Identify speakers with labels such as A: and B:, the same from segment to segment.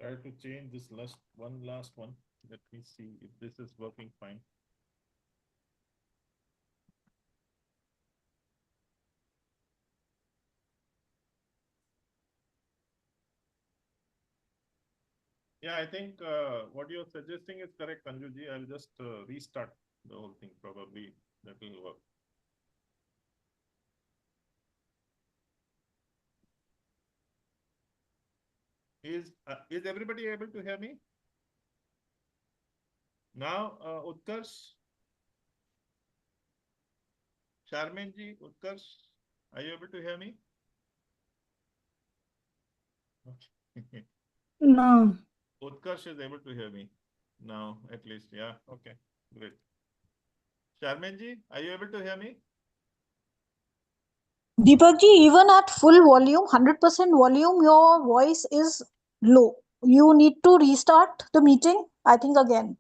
A: try to change this last one. Let me see if this is working fine. Yeah, I think what you're suggesting is correct, Anjuji. I'll just restart the whole thing. Probably that will work. Is everybody able to hear me? Now, Utkarsh, Charmaine Utkarsh, are you able to hear me? Okay.
B: No.
A: Utkarsh is able to hear me now, at least. Yeah. Okay. Great. Charmaine are you able to hear me?
B: Deepak ji, even at full volume, 100% volume, your voice is low. You need to restart the meeting, I think, again.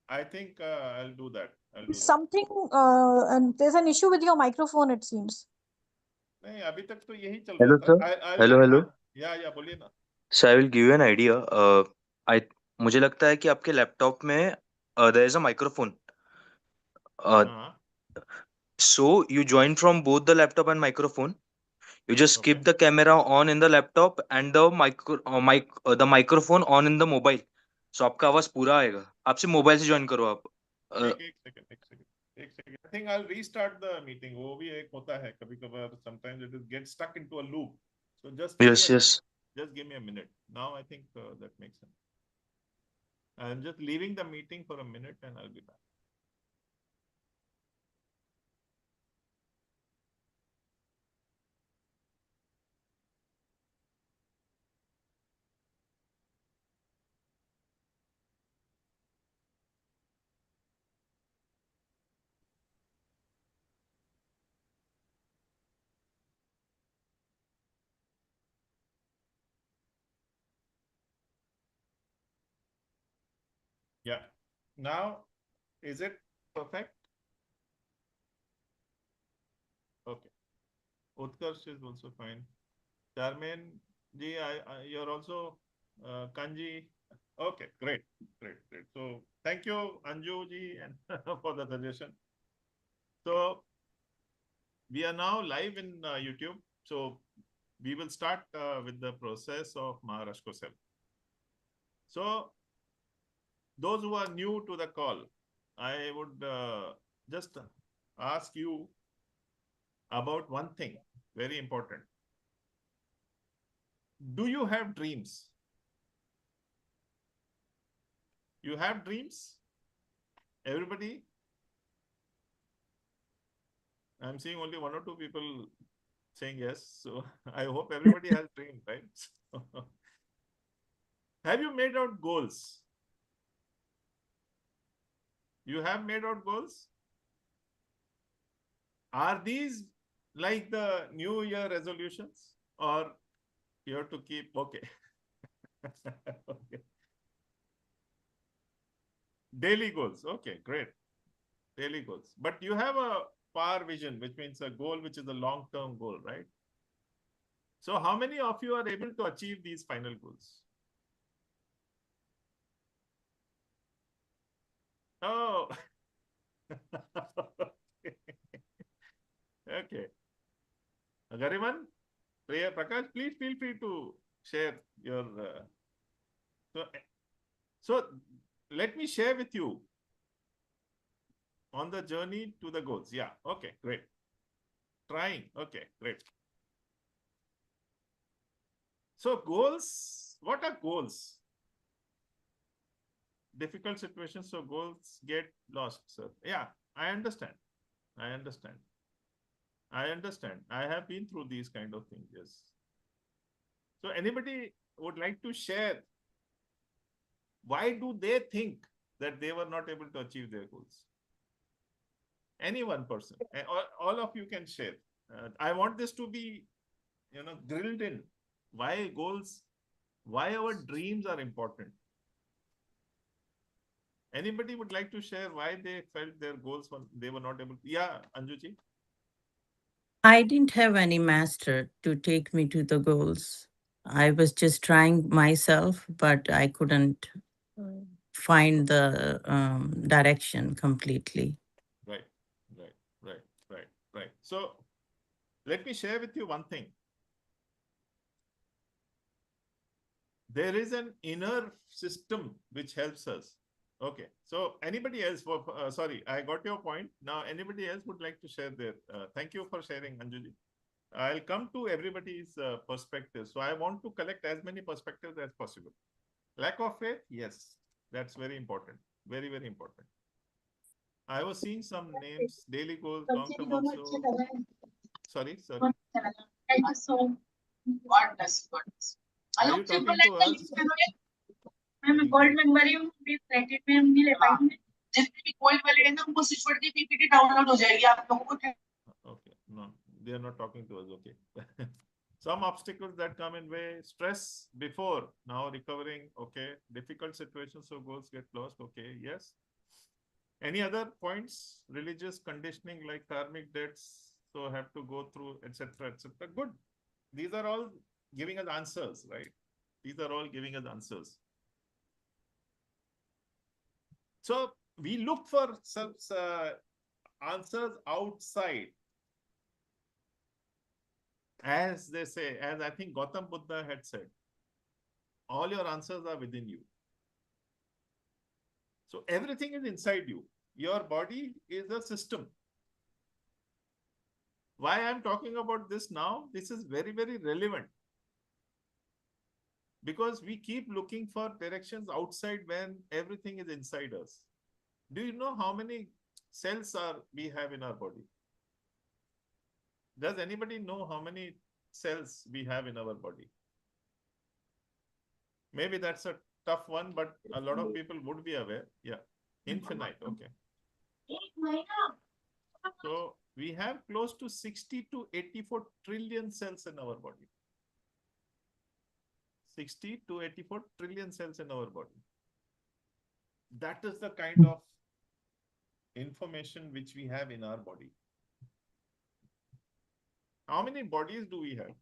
A: I think I'll do that. I'll do that.
B: Something, and there's an issue with your microphone, it seems.
A: नहीं अभी तक तो यही चल रहा
C: Hello,
A: था.
C: sir.
A: I'll
C: Hello, hello.
A: या बोलिए ना.
C: So I will give you an idea. I मुझे लगता है कि आपके लैपटॉप में there is a microphone.
A: हाँ.
C: So you join from both the laptop and microphone. You just
A: Okay.
C: keep the camera on in the laptop and the microphone on in the mobile. So आपका आवाज पूरा आएगा. आप सिर्फ mobile से join करो आप.
A: एक second. I think I'll restart the meeting. वो भी एक होता है कभी कभार. Sometimes it is get stuck into a loop. So just give me
C: Yes, yes.
A: just give me a minute. Now I think that makes sense. I'm just leaving the meeting for a minute and I'll be back. Yeah. Now, is it perfect? Okay. Utkarsh is also fine. Charmaine ji, you're also Kanji. Okay, great. So thank you, Anju ji, and for the suggestion. So we are now live in YouTube. So we will start with the process of Rashcosel. So those who are new to the call, I would just ask you about one thing, very important. Do you have dreams? You have dreams? Everybody? I'm seeing only one or two people saying yes. So I hope everybody has dreams, right? Have you made out goals? You have made out goals? Are these like the New Year resolutions? Or you have to keep, okay. Okay. Daily goals. Okay, great. Daily goals. But you have a far vision, which means a goal which is a long-term goal, right? So how many of you are able to achieve these final goals? Oh. Okay. Gariman, Priya, Prakash, please feel free to share your. So let me share with you on the journey to the goals. Yeah. Okay. Great. Trying. Okay. Great. So goals. What are goals? Difficult situations. So goals get lost, sir. Yeah. I understand. I understand. I understand. I have been through these kind of things. Yes. So anybody would like to share why do they think that they were not able to achieve their goals? Any one person, all of you can share. I want this to be, drilled in. Why goals? Why our dreams are important? Anybody would like to share why they felt their goals they were not able to? Yeah, Anjuji.
D: I didn't have any master to take me to the goals. I was just trying myself, but I couldn't find the direction completely.
A: Right, right, right, right, right. So let me share with you one thing. There is an inner system which helps us. Okay. So anybody else? Sorry, I got your point. Now, anybody else would like to share their? Thank you for sharing, Anjuji. I'll come to everybody's perspective. So I want to collect as many perspectives as possible. Lack of faith, yes, that's very important. Very, very important. I was seeing some names, daily goals, long term also. Sorry, sorry.
E: Thank you so God bless. God bless.
A: Are you talking to us?
E: मैं gold member ही हूँ, please credit में नहीं ले पाई हूँ। जितने भी gold वाले हैं ना उनको सिचुएट की पीपीटी डाउनलोड हो जाएगी आप लोगों को।
A: Okay, no, they are not talking to us. Okay. Some obstacles that come in way, stress before, now recovering. Okay. Difficult situations, so goals get lost. Okay. Yes. Any other points? Religious conditioning like karmic debts, so have to go through, etc., etc. Good. These are all giving us answers, right? These are all giving us answers. So we look for some answers outside. As they say, as I think Gautam Buddha had said, all your answers are within you. So everything is inside you. Your body is a system. Why I'm talking about this now? This is very, very relevant. Because we keep looking for directions outside when everything is inside us. Do you know how many cells we have in our body? Does anybody know how many cells we have in our body? Maybe that's a tough one, but a lot of people would be aware. Yeah, infinite. Okay. So we have close to 60 to 84 trillion cells in our body. 60 to 84 trillion cells in our body. That is the kind of information which we have in our body. How many bodies do we have?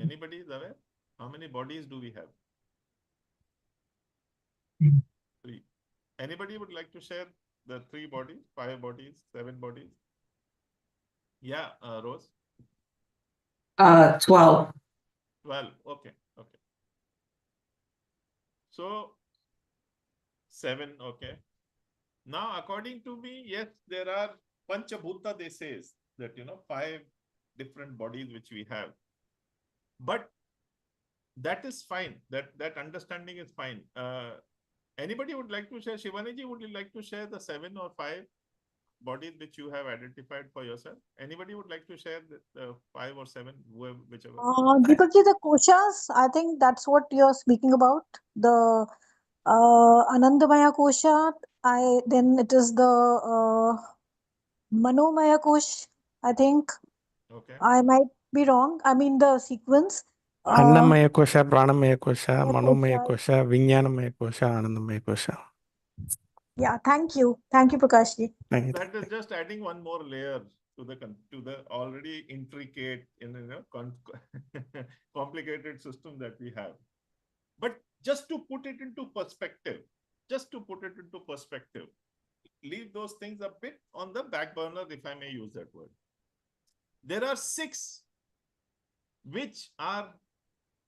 A: Anybody is aware? How many bodies do we have? 3. Anybody would like to share the 3 bodies, 5 bodies, 7 bodies? Yeah, Rose?
D: 12.
A: 12. Okay. Okay. So 7. Okay. Now, according to me, yes, there are Panchabhuta, they says that, 5 different bodies which we have. But that is fine. That understanding is fine. Anybody would like to share? Shivaniji, would you like to share the 7 or 5 bodies which you have identified for yourself? Anybody would like to share the 5 or 7, whichever?
B: Deepakji, the koshas, I think that's what you're speaking about. The Anandamaya kosha, then it is the Manomaya kosh, I think.
A: Okay.
B: I might be wrong. I mean the sequence.
F: Annamaya kosha, pranamaya kosha,
B: Maya
F: manomaya
B: kosha.
F: kosha, viññānamaya kosha, anandamaya kosha.
B: Yeah, thank you. Thank you, Prakashji.
F: Thank you.
A: That is just adding one more layer to the already intricate, complicated system that we have. But just to put it into perspective, leave those things a bit on the back burner, if I may use that word. There are 6 which are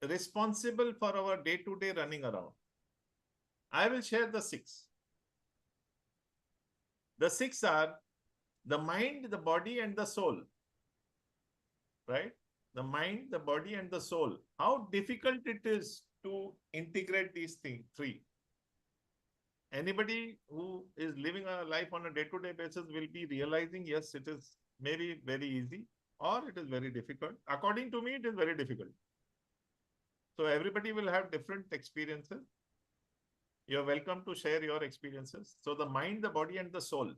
A: responsible for our day-to-day running around. I will share the 6. The 6 are the mind, the body, and the soul. Right? The mind, the body, and the soul. How difficult it is to integrate these 3. Anybody who is living a life on a day-to-day basis will be realizing, yes, it is maybe very easy or it is very difficult. According to me, it is very difficult. So everybody will have different experiences. You're welcome to share your experiences. So the mind, the body, and the soul.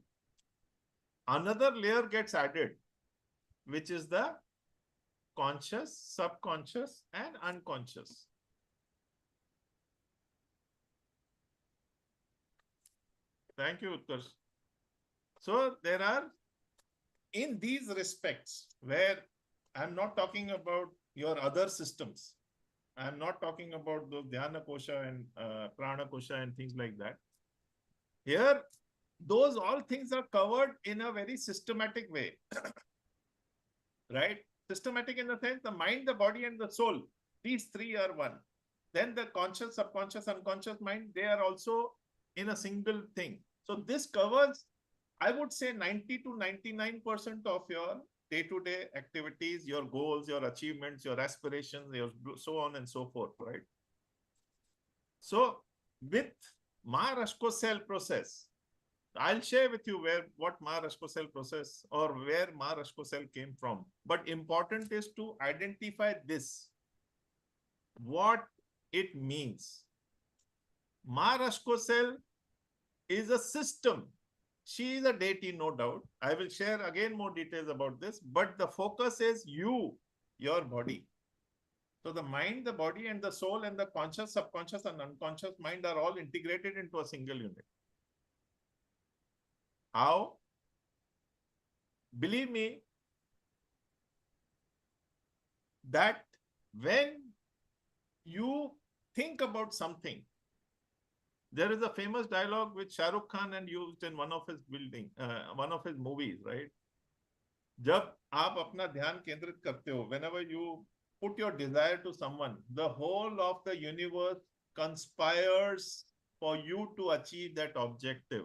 A: Another layer gets added, which is the conscious, subconscious, and unconscious. Thank you, Utkarsh. So there are, in these respects, where I'm not talking about your other systems. I'm not talking about those dhyana kosha and prana kosha and things like that. Here, those all things are covered in a very systematic way, right? Systematic in the sense the mind, the body, and the soul. These three are one. Then the conscious, subconscious, unconscious mind, they are also in a single thing. So this covers, I would say, 90 to 99% of your day-to-day activities, your goals, your achievements, your aspirations, your so on and so forth, right? So with Ma Rashcosel process, I'll share with you what Ma Rashcosel process or where Ma Rashcosel came from. But important is to identify this, what it means. Ma Rashcosel is a system. She is a deity, no doubt. I will share again more details about this, but the focus is you, your body. So the mind, the body, and the soul, and the conscious, subconscious, and unconscious mind are all integrated into a single unit. How? Believe me that when you think about something, there is a famous dialogue which Shah Rukh Khan had used in one of his movies, right? जब आप अपना ध्यान केंद्रित करते हो, whenever you put your desire to someone, the whole of the universe conspires for you to achieve that objective.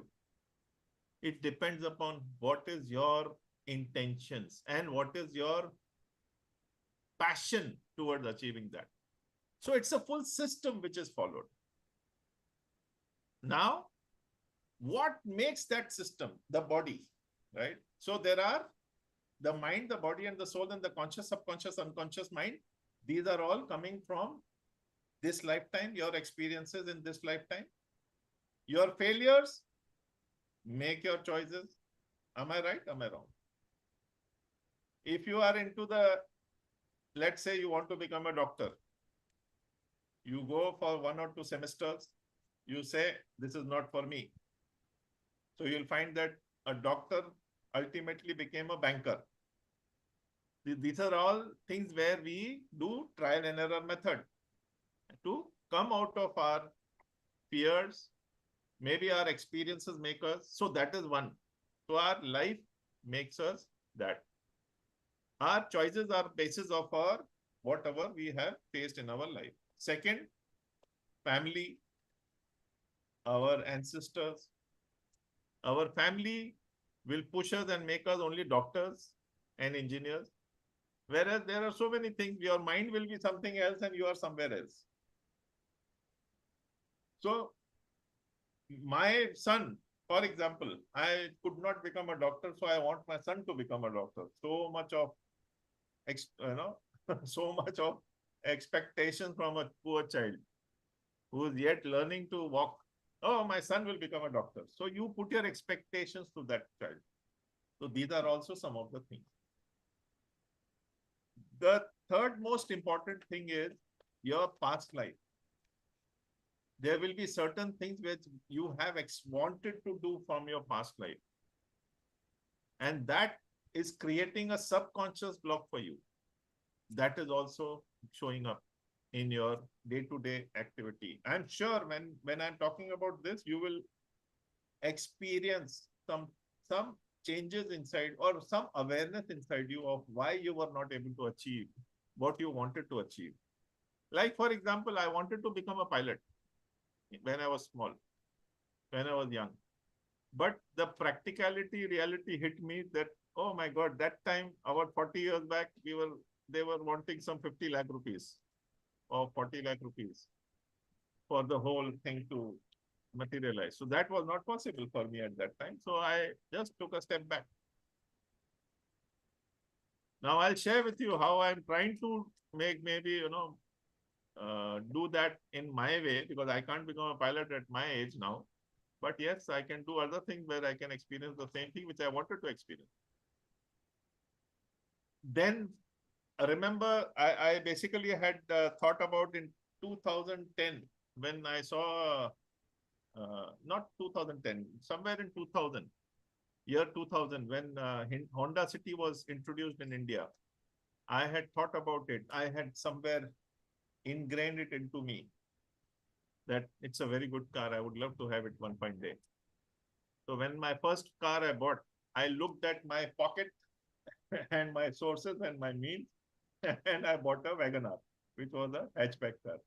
A: It depends upon what is your intentions and what is your passion towards achieving that. So it's a full system which is followed. Now, what makes that system? The body, right? So there are the mind, the body, and the soul, and the conscious, subconscious, unconscious mind. These are all coming from this lifetime, your experiences in this lifetime. Your failures, make your choices. Am I right? Am I wrong? If you are into let's say you want to become a doctor, you go for 1 or 2 semesters, you say, this is not for me. So you'll find that a doctor ultimately became a banker. These are all things where we do trial and error method to come out of our fears, maybe our experiences make us. So that is one. So our life makes us that. Our choices are basis of our whatever we have faced in our life. Second, family, our ancestors. Our family will push us and make us only doctors and engineers. Whereas there are so many things, your mind will be something else and you are somewhere else. So my son, for example, I could not become a doctor, so I want my son to become a doctor. So much of, so much of expectation from a poor child who is yet learning to walk. Oh, my son will become a doctor. So you put your expectations to that child. So these are also some of the things. The third most important thing is your past life. There will be certain things which you have wanted to do from your past life. And that is creating a subconscious block for you. That is also showing up in your day-to-day activity. I'm sure when I'm talking about this, you will experience some changes inside or some awareness inside you of why you were not able to achieve what you wanted to achieve. Like, for example, I wanted to become a pilot when I was small, when I was young. But the practicality, reality hit me that, oh my God, that time, about 40 years back, they were wanting some 50 lakh rupees or 40 lakh rupees for the whole thing to materialize. So that was not possible for me at that time. So I just took a step back. Now I'll share with you how I'm trying to make maybe, do that in my way, because I can't become a pilot at my age now. But yes, I can do other things where I can experience the same thing which I wanted to experience. Then remember, I basically had thought about in 2010 when I saw, not 2010, somewhere in 2000, year 2000, when Honda City was introduced in India. I had thought about it. I had somewhere ingrained it into me that it's a very good car. I would love to have it one fine day. So when my first car I bought, I looked at my pocket and my sources and my means, and I bought a WagonR, which was a hatchback car.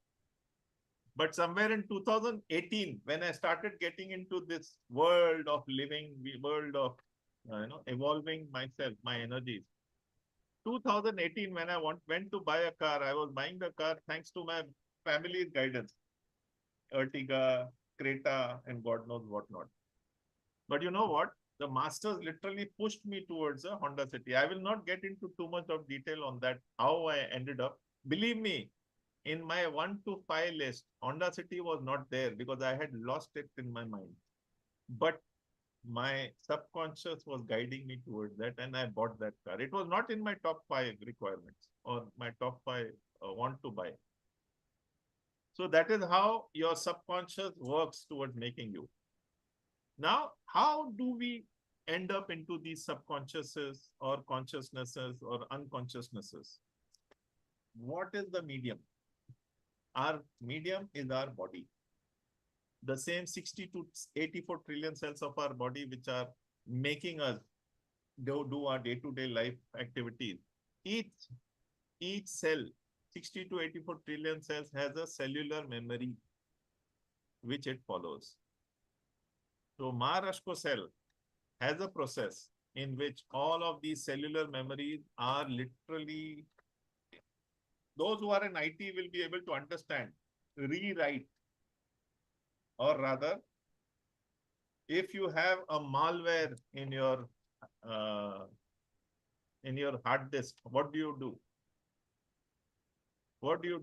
A: But somewhere in 2018, when I started getting into this world of living, world of evolving myself, my energies. 2018, when I went to buy a car, I was buying the car thanks to my family's guidance. Ertiga, Creta, and God knows what not. But you know what? The masters literally pushed me towards a Honda City. I will not get into too much of detail on that, how I ended up. Believe me, in my 1 to 5 list, Honda City was not there because I had lost it in my mind. But my subconscious was guiding me towards that, and I bought that car. It was not in my top 5 requirements or my top 5 want to buy. So that is how your subconscious works towards making you. Now, how do we end up into these subconsciouses or consciousnesses or unconsciousnesses? What is the medium? Our medium is our body. The same 60 to 84 trillion cells of our body, which are making us do our day-to-day life activities. Each cell, 60 to 84 trillion cells, has a cellular memory which it follows. So Rashcosel has a process in which all of these cellular memories are literally, those who are in IT will be able to understand, rewrite, or rather, if you have a malware in your hard disk, what do you do? What do you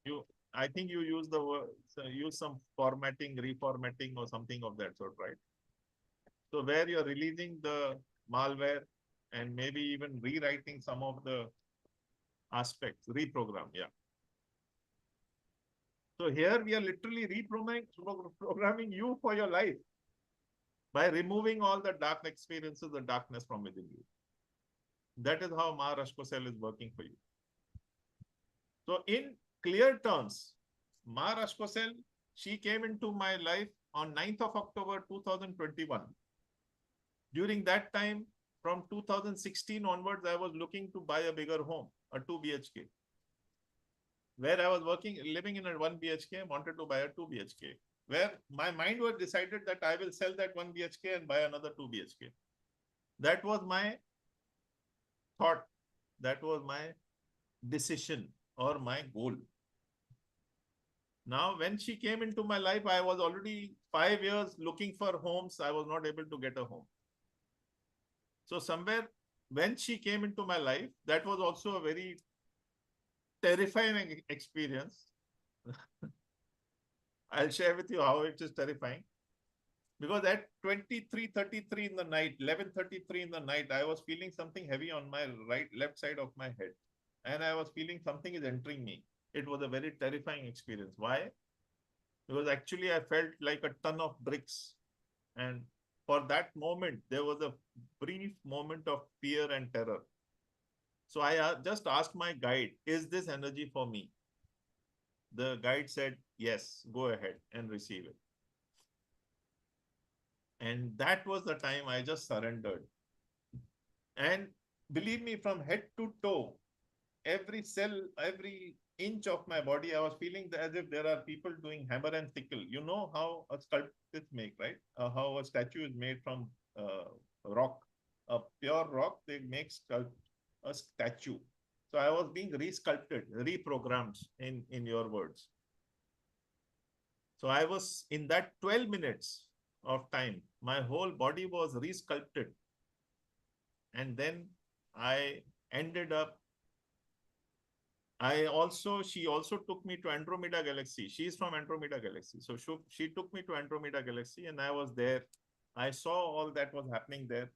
A: do? I think you use the word, use some formatting, reformatting, or something of that sort, right? So where you're releasing the malware and maybe even rewriting some of the aspects, reprogram, yeah. So here we are literally reprogramming you for your life by removing all the dark experiences, the darkness from within you. That is how Rashcosel is working for you. So in clear terms, Rashcosel, she came into my life on 9th of October 2021. During that time, from 2016 onwards, I was looking to buy a bigger home, a 2 BHK. Where I was living in a 1 BHK, wanted to buy a 2 BHK. Where my mind was decided that I will sell that 1 BHK and buy another 2 BHK. That was my thought. That was my decision or my goal. Now, when she came into my life, I was already 5 years looking for homes. I was not able to get a home. So somewhere when she came into my life, that was also a very terrifying experience. I'll share with you how it is terrifying. Because at 23:33 in the night, 11:33 in the night, I was feeling something heavy on my left side of my head. And I was feeling something is entering me. It was a very terrifying experience. Why? Because actually I felt like a ton of bricks. And for that moment, there was a brief moment of fear and terror. So I just asked my guide, is this energy for me? The guide said, yes, go ahead and receive it. And that was the time I just surrendered. And believe me, from head to toe, every cell, every inch of my body, I was feeling as if there are people doing hammer and sickle. You know how a sculpture is made, right? How a statue is made from rock, a pure rock, they make a statue. So I was being resculpted, reprogrammed in your words. So I was in that 12 minutes of time, my whole body was resculpted. And then I ended up, she also took me to Andromeda Galaxy. She's from Andromeda Galaxy. So she took me to Andromeda Galaxy and I was there. I saw all that was happening there.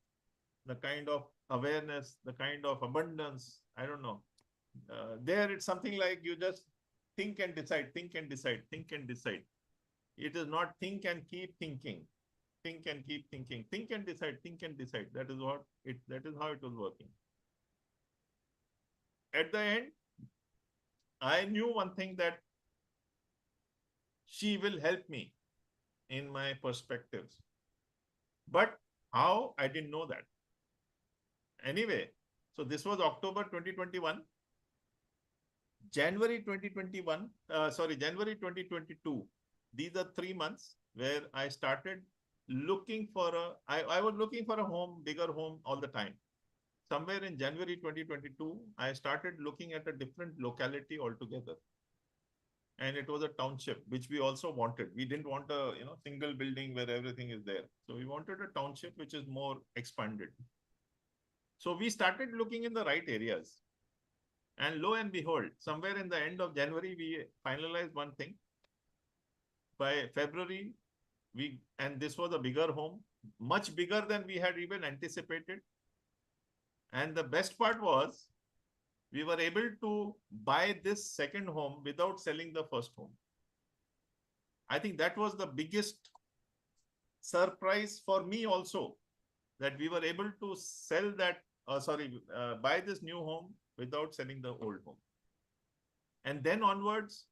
A: The kind of awareness, the kind of abundance, I don't know. There it's something like you just think and decide, think and decide, think and decide. It is not think and keep thinking. Think and keep thinking. Think and decide, think and decide. That is how it was working. at the end, I knew one thing, that she will help me in my perspectives. But how? I didn't know that. Anyway, so this was October 2021. January 2022. These are 3 months where I started looking for I was looking for a home, bigger home all the time. Somewhere in January 2022, I started looking at a different locality altogether. And it was a township, which we also wanted. We didn't want a single building where everything is there. So we wanted a township which is more expanded. So we started looking in the right areas. And lo and behold, somewhere in the end of January, we finalized one thing. By February, and this was a bigger home, much bigger than we had even anticipated. And the best part was, we were able to buy this second home without selling the first home. I think that was the biggest surprise for me also, that we were able to sell that, buy this new home without selling the old home. And then onwards,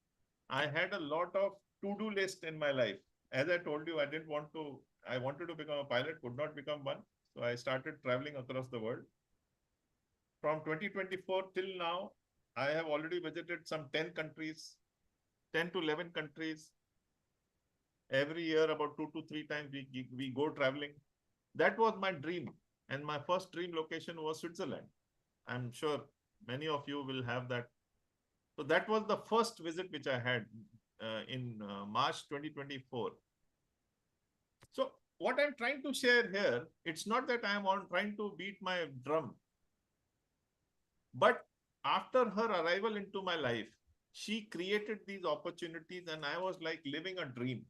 A: I had a lot of to-do list in my life. As I told you, I wanted to become a pilot, could not become one. So I started traveling across the world. From 2024 till now, I have already visited some 10 countries, 10 to 11 countries. Every year, about 2 to 3 times, we go traveling. That was my dream. And my first dream location was Switzerland. I'm sure many of you will have that. So that was the first visit which I had in March 2024. So what I'm trying to share here, it's not that I'm trying to beat my drum. But after her arrival into my life, she created these opportunities, and I was like living a dream.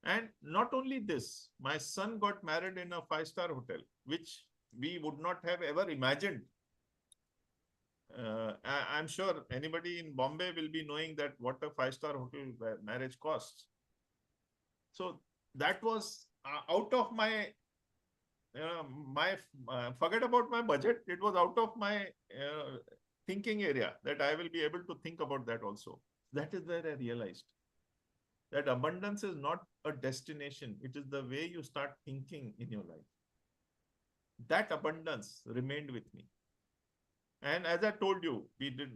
A: And not only this, my son got married in a 5-star hotel, which we would not have ever imagined. I'm sure anybody in Bombay will be knowing that what a 5-star hotel marriage costs. So that was out of my forget about my budget. It was out of my thinking area, that I will be able to think about that also. That is where I realized that abundance is not a destination. It is the way you start thinking in your life. That abundance remained with me. And as I told you,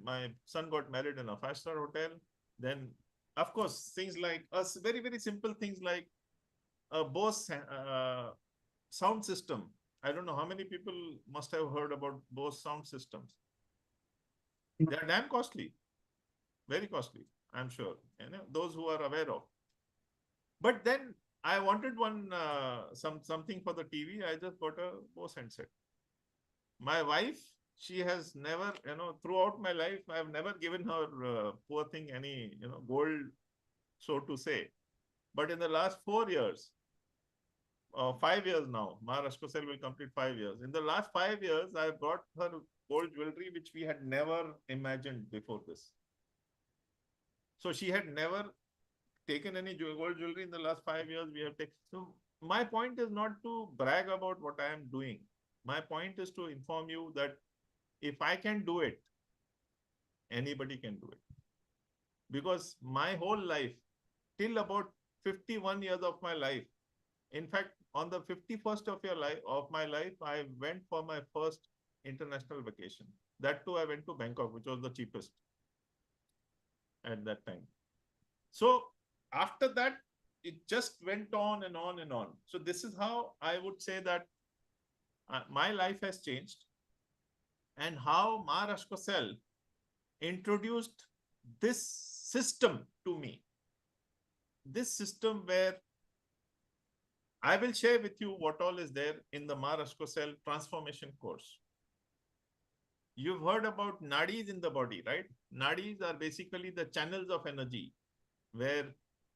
A: my son got married in a 5-star hotel. Then, of course, things like very, very simple things like a Bose sound system. I don't know how many people must have heard about Bose sound systems. They are damn costly, very costly, I'm sure. Those who are aware of. But then I wanted something for the TV. I just got a Bose handset. My wife, she has never, throughout my life, I have never given her poor thing any, gold, so to say. But in the last 4 years, 5 years now, Rashcosel will complete 5 years. In the last 5 years, I brought her gold jewelry, which we had never imagined before this. So she had never taken any gold jewelry in the last 5 years. We have taken. So my point is not to brag about what I am doing. My point is to inform you that if I can do it, anybody can do it. Because my whole life, till about 51 years of my life, in fact, on the 51st of my life, I went for my first international vacation. That too, I went to Bangkok, which was the cheapest at that time. So after that, it just went on and on and on. So this is how I would say that my life has changed, and how Rashcosel introduced this system to me. This system where I will share with you what all is there in the Rashcosel transformation course. You've heard about nadis in the body, right? Nadis are basically the channels of energy, where,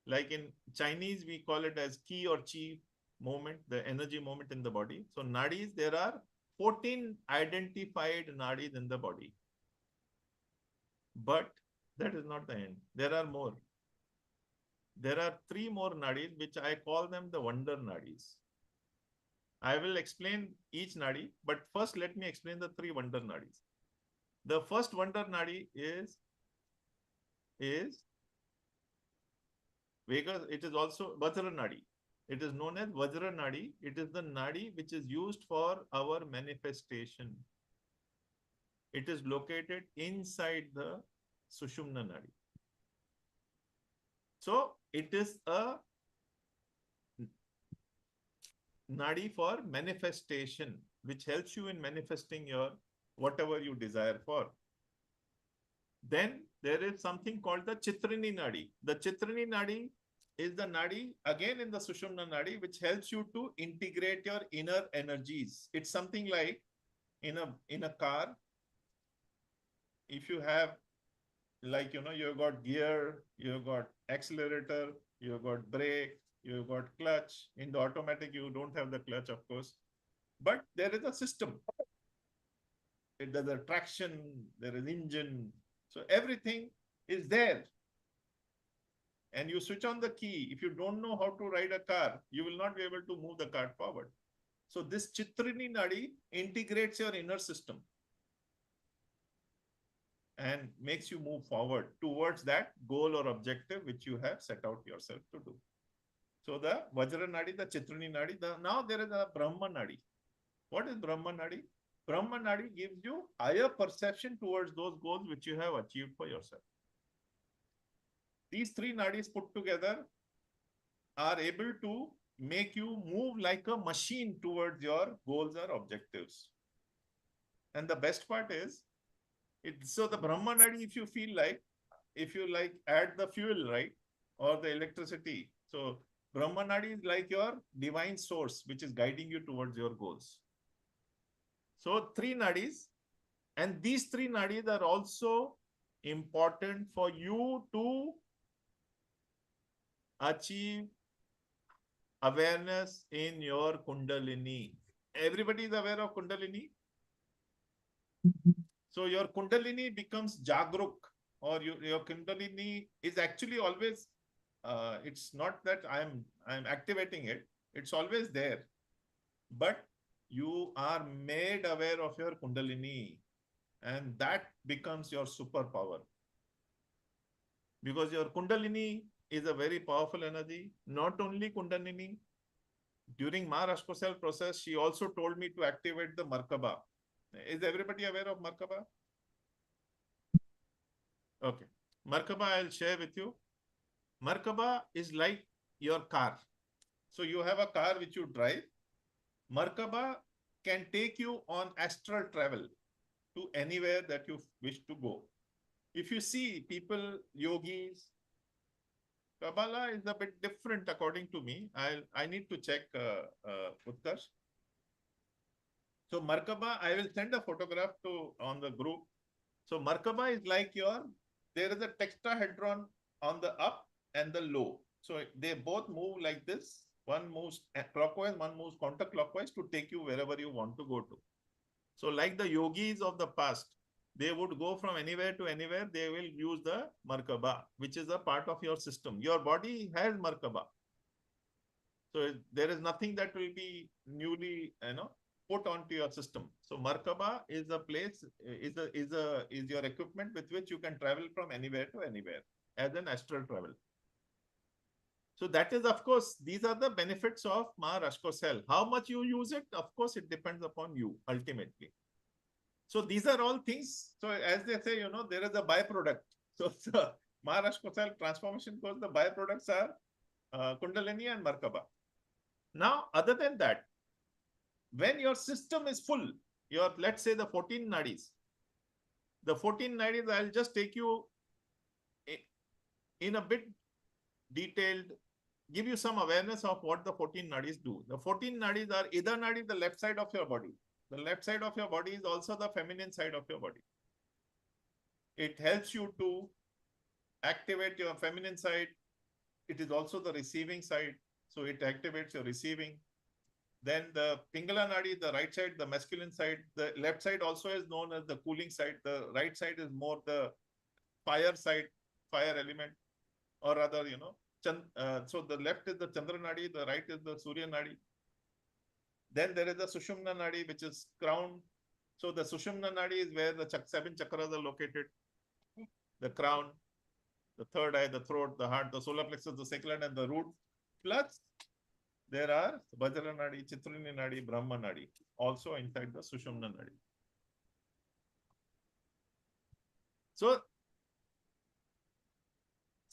A: like in Chinese, we call it as ki or chi movement, the energy movement in the body. So nadis, there are 14 identified nadis in the body. But that is not the end. There are more. There are 3 more nadis, which I call them the wonder nadis. I will explain each nadi, but first let me explain the 3 wonder nadis. The first wonder nadi is Vega. It is also Vajra nadi. It is known as Vajra nadi. It is the nadi which is used for our manifestation. It is located inside the Sushumna nadi. So it is a nadi for manifestation, which helps you in manifesting your whatever you desire for. Then there is something called the Chitrini nadi. The Chitrini nadi is the nadi again in the Sushumna nadi, which helps you to integrate your inner energies. It's something like in a car, if you have, like, you've got gear, you've got accelerator, you've got brake, you've got clutch. In the automatic, you don't have the clutch, of course, but there is a system. There's a traction, there is engine, so everything is there. And you switch on the key. If you don't know how to ride a car, you will not be able to move the car forward. So this Chitrini nadi integrates your inner system and makes you move forward towards that goal or objective which you have set out yourself to do. So the Vajra nadi, the Chitrini nadi, now there is a Brahma nadi. What is Brahma nadi? Brahma nadi gives you higher perception towards those goals which you have achieved for yourself. These three nadis put together are able to make you move like a machine towards your goals or objectives. And the best part is, so the Brahma nadi, if you like add the fuel, right, or the electricity. So Brahma nadi is like your divine source, which is guiding you towards your goals. So three nadis, and these three nadis are also important for you to achieve awareness in your Kundalini. Everybody is aware of Kundalini. So your Kundalini becomes Jagruk, or your Kundalini is actually always, it's not that I'm activating it, it's always there. But you are made aware of your Kundalini, and that becomes your superpower. Because your Kundalini is a very powerful energy. Not only Kundalini, during my Rashcosel process, she also told me to activate the Markaba. Is everybody aware of Markaba? Okay. Markaba, I'll share with you. Markaba is like your car. So you have a car which you drive. Markaba can take you on astral travel to anywhere that you wish to go. If you see people, yogis, Kabbalah is a bit different according to me. I need to check Utkarsh. So Markaba, I will send a photograph on the group. So Markaba is like there is a tetrahedron on the up and the low. So they both move like this. One moves clockwise, one moves counterclockwise to take you wherever you want to go to. So like the yogis of the past, they would go from anywhere to anywhere. They will use the Markaba, which is a part of your system. Your body has Markaba. So there is nothing that will be newly, put onto your system. So Markaba is a place, is your equipment with which you can travel from anywhere to anywhere as an astral travel. So that is, of course, these are the benefits of Ma Rashcosel. How much you use it, of course, it depends upon you ultimately. So these are all things. So as they say, there is a byproduct. So Ma Rashcosel transformation course, the byproducts are Kundalini and Markaba. Now, other than that, when your system is full, let's say the 14 nadis, I'll just take you in a bit detailed, give you some awareness of what the 14 nadis do. The 14 nadis are Ida nadi, the left side of your body. The left side of your body is also the feminine side of your body. It helps you to activate your feminine side. It is also the receiving side. So it activates your receiving. Then the Pingala nadi, the right side, the masculine side. The left side also is known as the cooling side. The right side is more the fire side, fire element, or rather, so the left is the Chandra nadi, the right is the Surya nadi. Then there is the Sushumna nadi, which is crown. So the Sushumna Nadi is where the 7 chakras are located. The crown, the third eye, the throat, the heart, the solar plexus, the sacral and the root. Plus, there are Vajra Nadi, Chitrani Nadi, Brahma Nadi, also inside the Sushumna Nadi. So,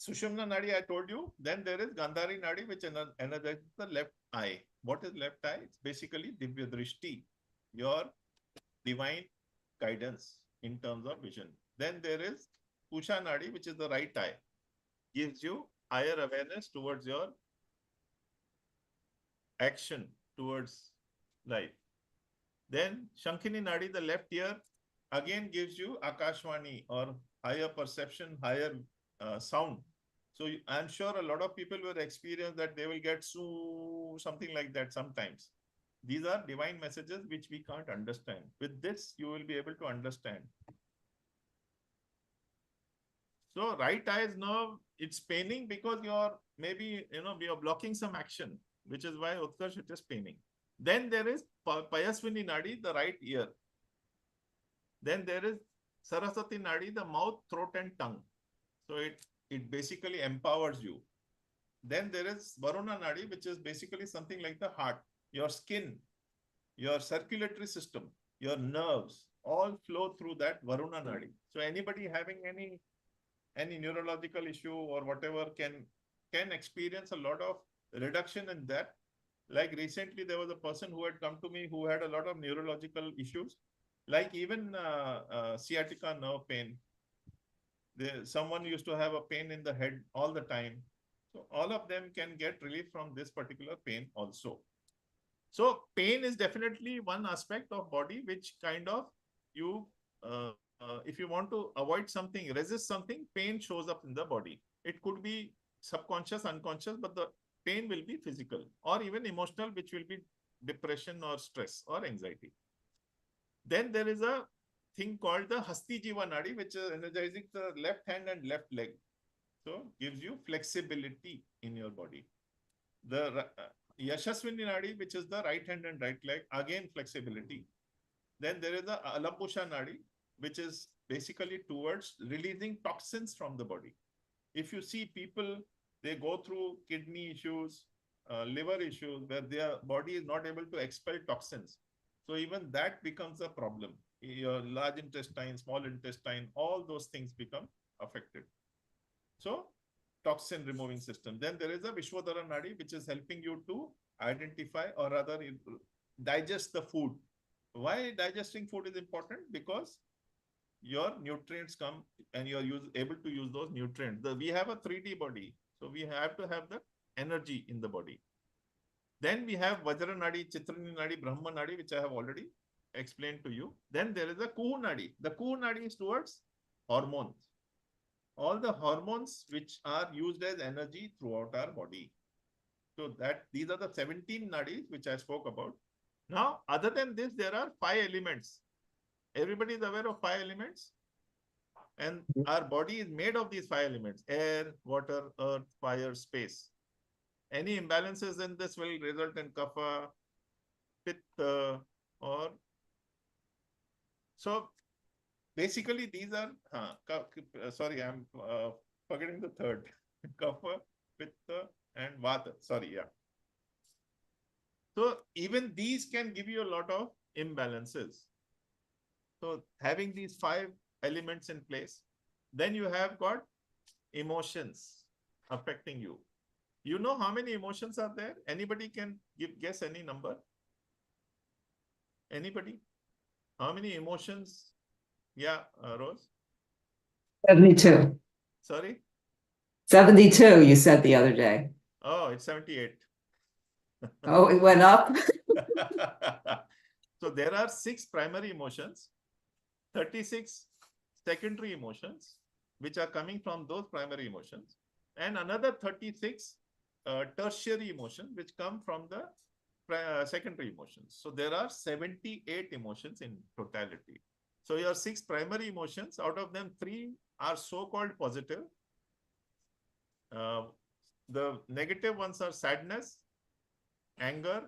A: Sushumna Nadi, I told you. Then there is Gandhari Nadi, which energizes the left eye. What is left eye? It's basically Divya Drishti, your divine guidance in terms of vision. Then there is Pusha Nadi, which is the right eye, gives you higher awareness towards your action towards life. Then Shankhini Nadi, the left ear, again gives you Akashvani or higher perception, higher sound. So I'm sure a lot of people will experience that they will get something like that sometimes. These are divine messages which we can't understand. With this, you will be able to understand. So right eye's nerve, it's paining because you're maybe, you're blocking some action, which is why Utkarsh, it is paining. Then there is Payasvini Nadi, the right ear. Then there is Saraswati Nadi, the mouth, throat and tongue. So it basically empowers you. Then there is Varuna Nadi, which is basically something like the heart, your skin, your circulatory system, your nerves, all flow through that Varuna Nadi. So anybody having any neurological issue or whatever can experience a lot of reduction in that. Like recently, there was a person who had come to me who had a lot of neurological issues, like even sciatica nerve pain. Someone used to have a pain in the head all the time. So all of them can get relief from this particular pain also. So pain is definitely one aspect of body which kind of if you want to avoid something, resist something, pain shows up in the body. It could be subconscious, unconscious, but the pain will be physical or even emotional, which will be depression or stress or anxiety. Then there is a thing called the Hasti Jiva Nadi, which is energizing the left hand and left leg. So gives you flexibility in your body. The Yashaswini Nadi, which is the right hand and right leg, again flexibility. Then there is the Alapusha Nadi, which is basically towards releasing toxins from the body. If you see people, they go through kidney issues, liver issues, where their body is not able to expel toxins. So even that becomes a problem. Your large intestine, small intestine, all those things become affected. So toxin removing system. Then there is a Vishwadhara Nadi, which is helping you to identify or rather digest the food. Why digesting food is important? Because your nutrients come and you're able to use those nutrients. We have a 3D body. So we have to have the energy in the body. Then we have Vajra Nadi, Chitrani Nadi, Brahma Nadi, which I have already explained to you. Then there is a Kuhu Nadi. The Kuhu Nadi is towards hormones. All the hormones which are used as energy throughout our body. So these are the 17 nadis which I spoke about. Now, other than this, there are 5 elements. Everybody is aware of 5 elements? And our body is made of these 5 elements: air, water, earth, fire, space. Any imbalances in this will result in kapha, pitta, or... So, basically, these are... sorry, I'm forgetting the third. Kapha, pitta, and vata. Sorry, yeah. So, even these can give you a lot of imbalances. So, having these 5 elements in place, then you have got emotions affecting you. You know how many emotions are there? Anybody can guess any number? Anybody? How many emotions? Yeah, Rose?
G: 72.
A: Sorry?
G: 72, you said the other day.
A: Oh, it's 78.
G: Oh, it went up?
A: So there are 6 primary emotions, 36 secondary emotions, which are coming from those primary emotions, and another 36 tertiary emotions, which come from the secondary emotions. So there are 78 emotions in totality. So your 6 primary emotions, out of them 3 are so-called positive. The negative ones are sadness, anger,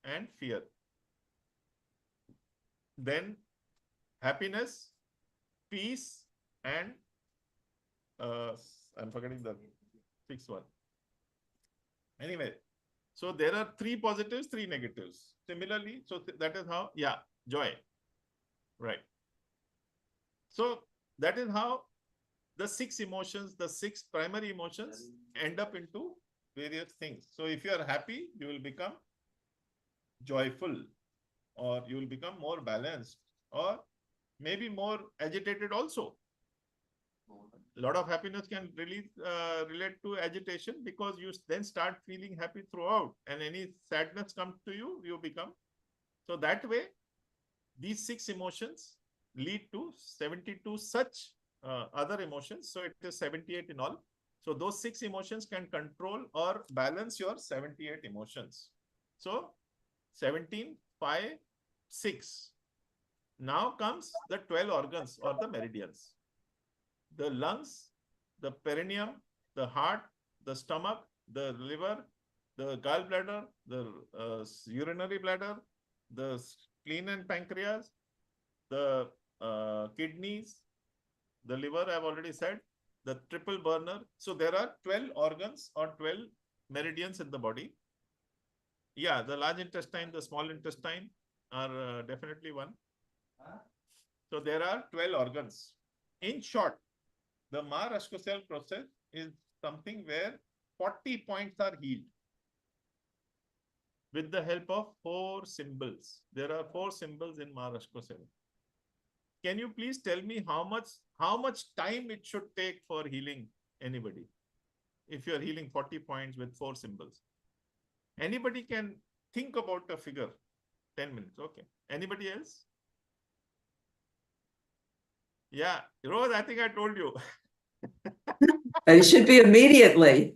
A: and fear. Then happiness, peace, and I'm forgetting the sixth one. Anyway, so there are 3 positives, 3 negatives. Similarly, so that is how, yeah, joy. Right. So that is how the 6 emotions, the 6 primary emotions end up into various things. So if you are happy, you will become joyful, or you will become more balanced, or maybe more agitated also. A lot of happiness can really relate to agitation, because you then start feeling happy throughout, and any sadness comes to you, you become. So that way, these 6 emotions lead to 72 such other emotions. So it is 78 in all. So those 6 emotions can control or balance your 78 emotions. So 17, 5, 6. Now comes the 12 organs or the meridians. The lungs, the perineum, the heart, the stomach, the liver, the gallbladder, the urinary bladder, the spleen and pancreas, the kidneys, the liver, I've already said, the triple burner. So there are 12 organs or 12 meridians in the body. Yeah, the large intestine, the small intestine are definitely one. So there are 12 organs. In short, the Rashcosel process is something where 40 points are healed with the help of 4 symbols. There are 4 symbols in Rashcosel. Can you please tell me how much time it should take for healing anybody? If you are healing 40 points with 4 symbols. Anybody can think about a figure. 10 minutes. Okay. Anybody else? Yeah. Rose, I think I told you.
G: It should be immediately.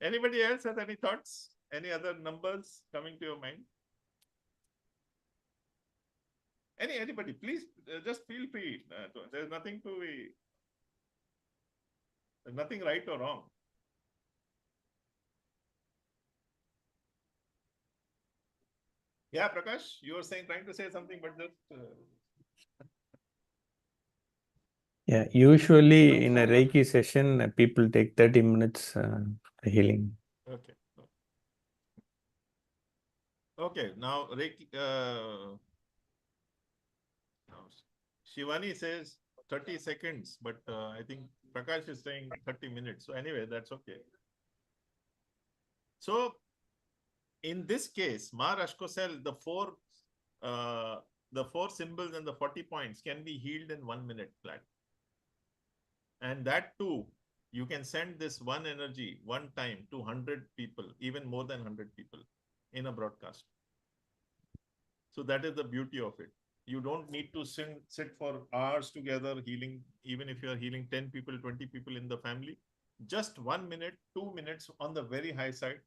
A: Anybody else has any thoughts? Any other numbers coming to your mind? Anybody, please just feel free. There's nothing to be, there's nothing right or wrong. Yeah, Prakash, you were trying to say something, but just.
F: Yeah, usually in a Reiki session, people take 30 minutes healing.
A: Okay. Okay, now Reiki. Shivani says 30 seconds, but I think Prakash is saying 30 minutes. So anyway, that's okay. So in this case, Rashcosel, the 4 symbols and the 40 points can be healed in 1 minute flat. And that too, you can send this one energy one time to 100 people, even more than 100 people in a broadcast. So that is the beauty of it. You don't need to sit for hours together healing, even if you are healing 10 people, 20 people in the family. Just 1 minute, 2 minutes on the very high side.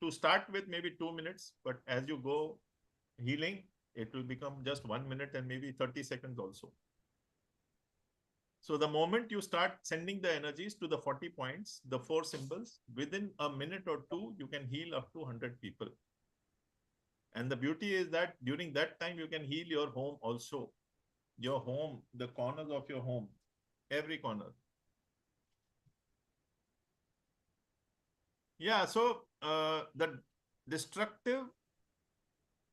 A: To start with, maybe 2 minutes, but as you go healing, it will become just 1 minute and maybe 30 seconds also. So the moment you start sending the energies to the 40 points, the 4 symbols, within a minute or 2, you can heal up to 100 people. And the beauty is that during that time, you can heal your home also. Your home, the corners of your home, every corner. Yeah, so the destructive,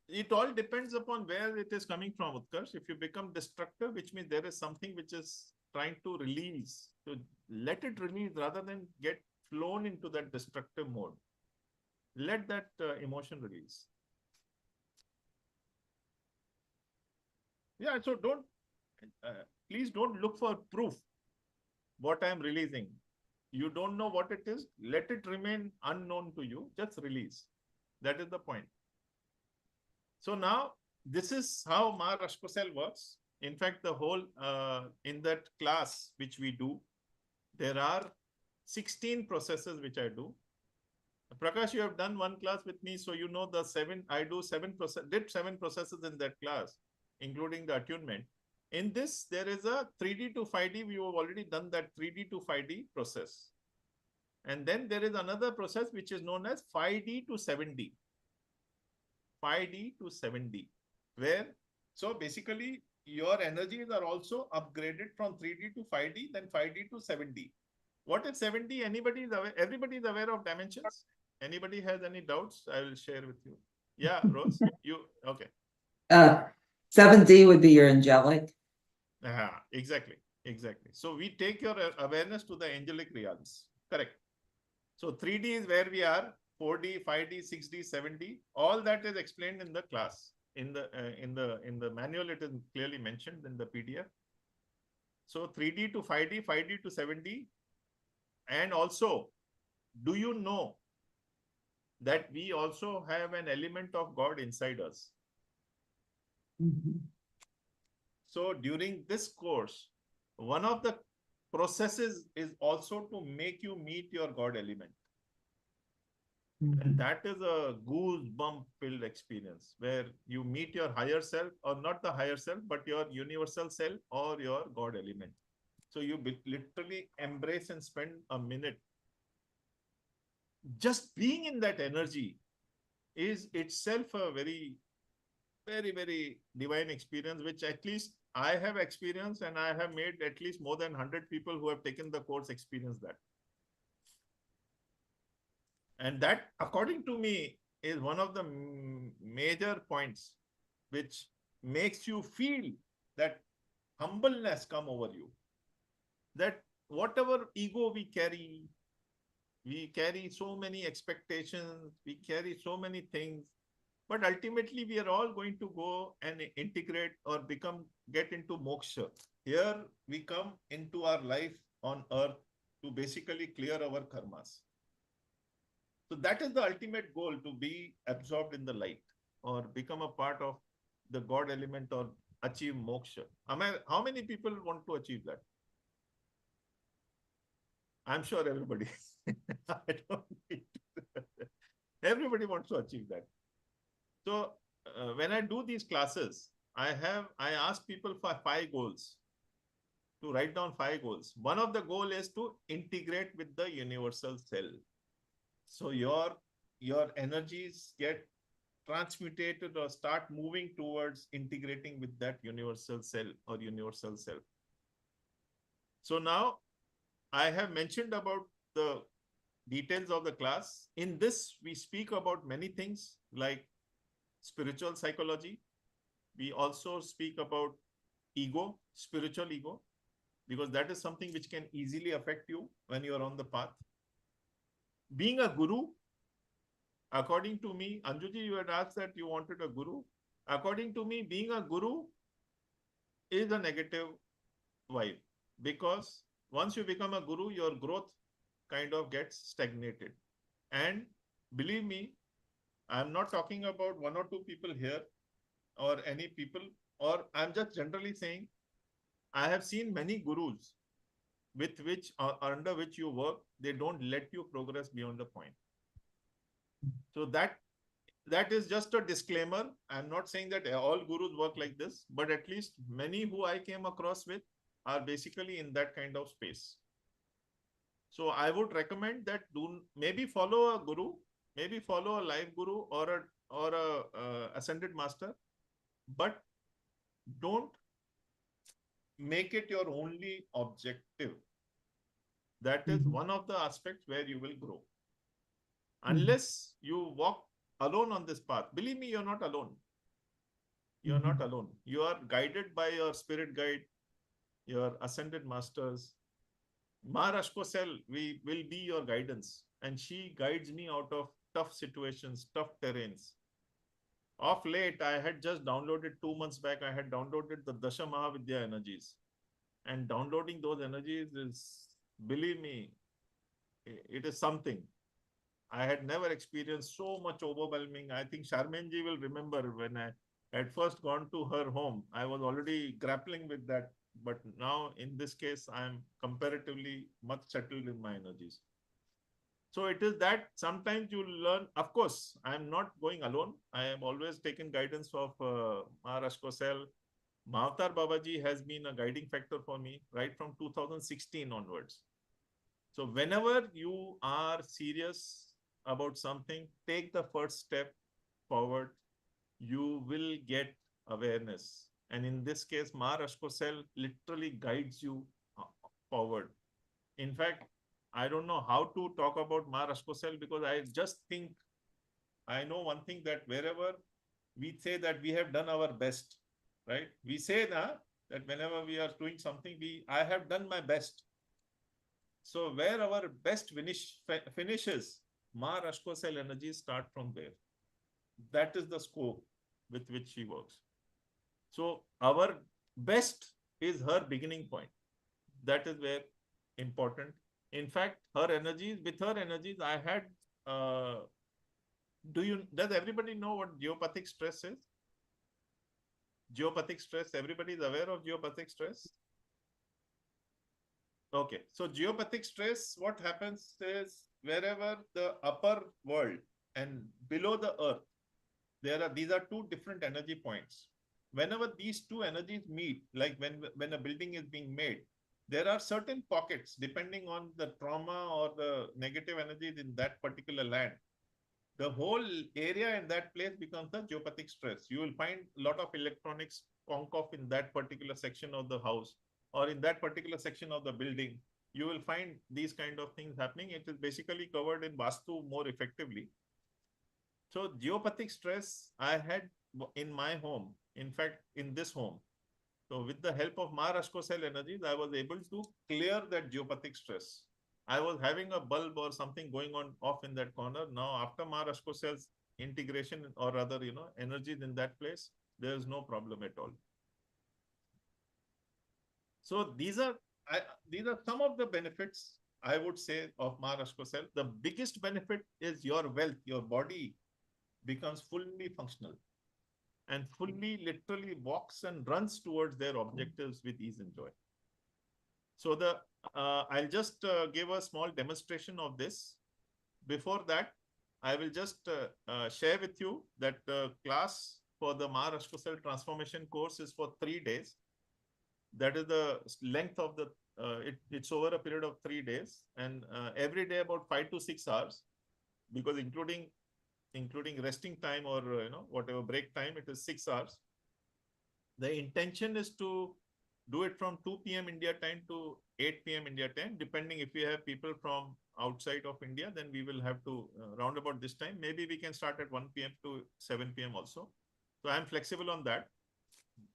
A: it all depends upon where it is coming from, Utkarsh. If you become destructive, which means there is something which is trying to release, to let it release rather than get flown into that destructive mode. Let that emotion release. Yeah, so please don't look for proof what I am releasing. You don't know what it is. Let it remain unknown to you. Just release. That is the point. So now, this is how Rashcosel works. In fact, the whole, in that class which we do, there are 16 processes which I do. Prakash, you have done one class with me, so you know the 7, I do 7 processes in that class, including the attunement. In this, there is a 3D to 5D. We have already done that 3D to 5D process. And then there is another process which is known as 5D to 7D. 5D to 7D, where, so basically your energies are also upgraded from 3D to 5D, then 5D to 7D. What is 7D? Anybody is aware? Everybody is aware of dimensions? Anybody has any doubts? I will share with you. Yeah, Rose, you, okay.
G: 7D would be your angelic.
A: Exactly, exactly. So we take your awareness to the angelic realms. Correct. So 3D is where we are. 4D, 5D, 6D, 7D. All that is explained in the class. In the manual, it is clearly mentioned in the PDF. So 3D to 5D, 5D to 7D. And also, do you know that we also have an element of God inside us?
G: Mhm.
A: So during this course, one of the processes is also to make you meet your God element. And that is a goosebump filled experience where you meet your higher self, or not the higher self, but your universal self or your God element. So you literally embrace and spend a minute. Just being in that energy is itself a very, very, very divine experience, which at least I have experienced, and I have made at least more than 100 people who have taken the course experience that. And that, according to me, is one of the major points which makes you feel that humbleness come over you. That whatever ego we carry so many expectations, we carry so many things, but ultimately we are all going to go and integrate or get into moksha. Here we come into our life on earth to basically clear our karmas. So that is the ultimate goal, to be absorbed in the light or become a part of the God element or achieve moksha. How many people want to achieve that? I'm sure everybody. I don't need to. Everybody wants to achieve that. So when I do these classes, I ask people for 5 goals, to write down 5 goals. One of the goal is to integrate with the universal cell. So your energies get transmutated or start moving towards integrating with that universal cell or universal self. So now I have mentioned about the details of the class. In this, we speak about many things like spiritual psychology. We also speak about ego, spiritual ego, because that is something which can easily affect you when you are on the path. Being a guru, according to me, Anjuji, you had asked that you wanted a guru. According to me, being a guru is a negative vibe, because once you become a guru, your growth kind of gets stagnated. And believe me, I'm not talking about 1 or 2 people here or any people, or I'm just generally saying, I have seen many gurus with which or under which you work, they don't let you progress beyond the point. So that is just a disclaimer. I'm not saying that all gurus work like this, but at least many who I came across with are basically in that kind of space. So I would recommend that maybe follow a guru, maybe follow a live guru or a ascended master, but don't make it your only objective. That is one of the aspects where you will grow. Unless you walk alone on this path, believe me, you're not alone. You're not alone. You are guided by your spirit guide, your ascended masters. Rashcosel will be your guidance, and she guides me out of tough situations, tough terrains. Of late, I had just downloaded 2 months back, I had downloaded the Dasha Mahavidya energies. And downloading those energies is, believe me, it is something. I had never experienced so much overwhelming. I think Charmaine-ji will remember when I had first gone to her home, I was already grappling with that. But now in this case, I'm comparatively much settled in my energies. So it is that sometimes you learn. Of course, I'm not going alone. I have always taken guidance of Rashcosel. Mahavatar Babaji has been a guiding factor for me right from 2016 onwards. So whenever you are serious about something, take the first step forward you will get awareness. And in this case, Ma Rashcosel literally guides you forward. In fact, I don't know how to talk about Ma Rashcosel because I just think I know one thing, that wherever we say that we have done our best, right? We say that whenever we are doing something, I have done my best. So where our best finishes, Ma Rashcosel energies start from there. That is the scope with which she works. So our best is her beginning point. That is where important. In fact, with her energies, I had, does everybody know what geopathic stress is? Geopathic stress, everybody is aware of geopathic stress? Okay, so geopathic stress, what happens is wherever the upper world and below the earth, these are two different energy points. Whenever these two energies meet, like when a building is being made, there are certain pockets depending on the trauma or the negative energies in that particular land. The whole area in that place becomes the geopathic stress. You will find a lot of electronics conk off in that particular section of the house or in that particular section of the building. You will find these kind of things happening. It is basically covered in Vastu more effectively. So geopathic stress I had in my home, in fact, in this home. So with the help of Ma Rashcosel energies, I was able to clear that geopathic stress. I was having a bulb or something going on off in that corner. Now, after Ma Rashcosel's integration or rather, energies in that place, there is no problem at all. So these are some of the benefits I would say of Ma Rashcosel. The biggest benefit is your wealth, your body becomes fully functional and fully literally walks and runs towards their objectives with ease and joy. So I'll just give a small demonstration of this. Before that, I will just share with you that the class for the Ma Rashcosel transformation course is for 3 days. That is the length of the, it's over a period of 3 days, and every day about 5 to 6 hours, because including resting time or whatever break time, it is 6 hours. The intention is to do it from 2 p.m. India time to 8 p.m. India time. Depending if we have people from outside of India, then we will have to round about this time. Maybe we can start at 1 p.m. to 7 p.m. also. So I'm flexible on that.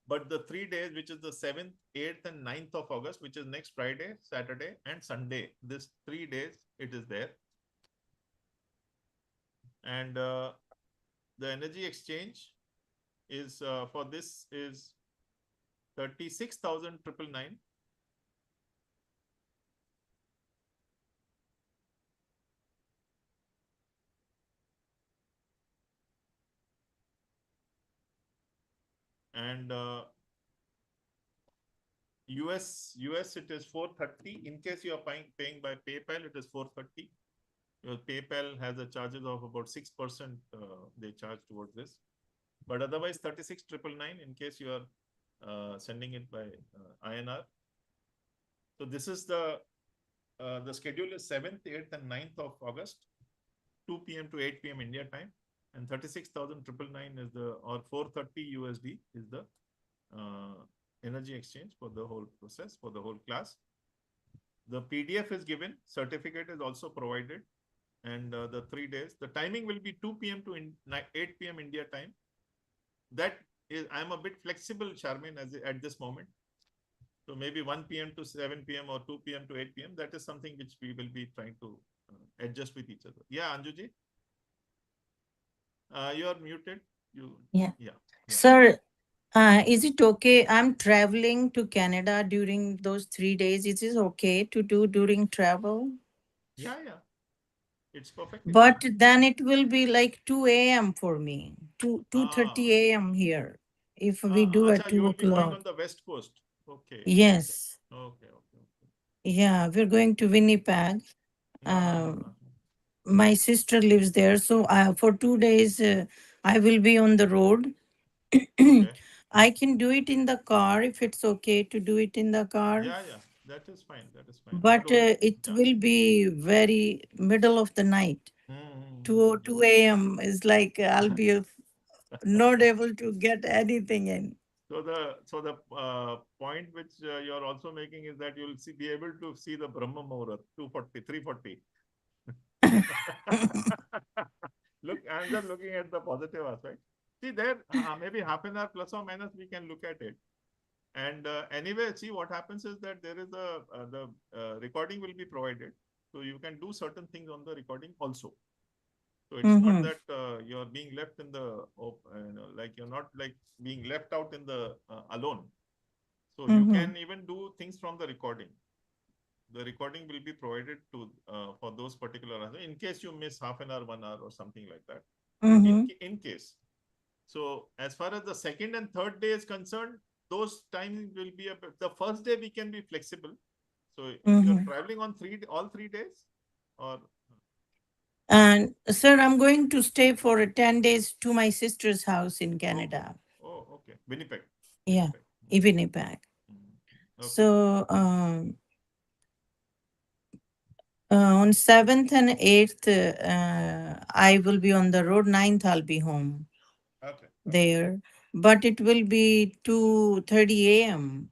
A: But the 3 days, which is the 7th, 8th, and 9th of August, which is next Friday, Saturday, and Sunday, this 3 days, it is there. And the energy exchange is for this is 36,999. And US it is 430. In case you are paying by PayPal, it is 430. Your PayPal has a charges of about 6%. They charge towards this, but otherwise 36,999 in case you are sending it by INR. So this is the schedule is 7th, 8th, and 9th of August, 2 p.m. to 8 p.m. India time, and 36,999 is the, or 430 USD is the energy exchange for the whole process, for the whole class. The PDF is given, certificate is also provided, and the 3 days. The timing will be 2 p.m. to 8 p.m. India time. That is, I'm a bit flexible, Charmin, at this moment. So maybe 1 p.m. to 7 p.m. or 2 p.m. to 8 p.m. That is something which we will be trying to adjust with each other. Yeah, Anjuji? You are muted.
D: Yeah.
A: Yeah.
D: Sir, is it okay? I'm traveling to Canada during those 3 days. Is it okay to do during travel?
A: Yeah. It's perfectly
D: But
A: fine.
D: then it will be like 2 a.m. for me. 2:30 a.m. here. If we do at
A: Acha,
D: 2
A: you will be going
D: o'clock.
A: on the West Coast. Okay.
D: Yes.
A: Okay.
D: Yeah, we're going to Winnipeg. My sister lives there. So for 2 days, I will be on the road.
A: Okay.
D: I can do it in the car if it's okay to do it in the car.
A: Yeah. That is fine.
D: But it will be very middle of the night. 2 a.m. is like I'll be not able to get anything in.
A: So the point which you're also making is that you'll be able to see the Brahma Muhurat 240, 340. Look, I'm just looking at the positive aspect. See there, maybe half an hour plus or minus we can look at it. And anyway, see what happens is that there is the recording will be provided. So you can do certain things on the recording also. So it's not that you're being left in the, like you're not like being left out in the alone. So you can even do things from the recording. The recording will be provided to for those particular in case you miss half an hour, 1 hour or something like that. In case. So as far as the second and third day is concerned, those times will be the first day we can be flexible. So if you're traveling on all 3 days or.
D: And sir, I'm going to stay for 10 days to my sister's house in Canada.
A: Oh, okay. Winnipeg.
D: Yeah, in Winnipeg.
A: Okay.
D: So on 7th and 8th, I will be on the road. 9th, I'll be home.
A: Okay.
D: There. But it will be 2:30 a.m.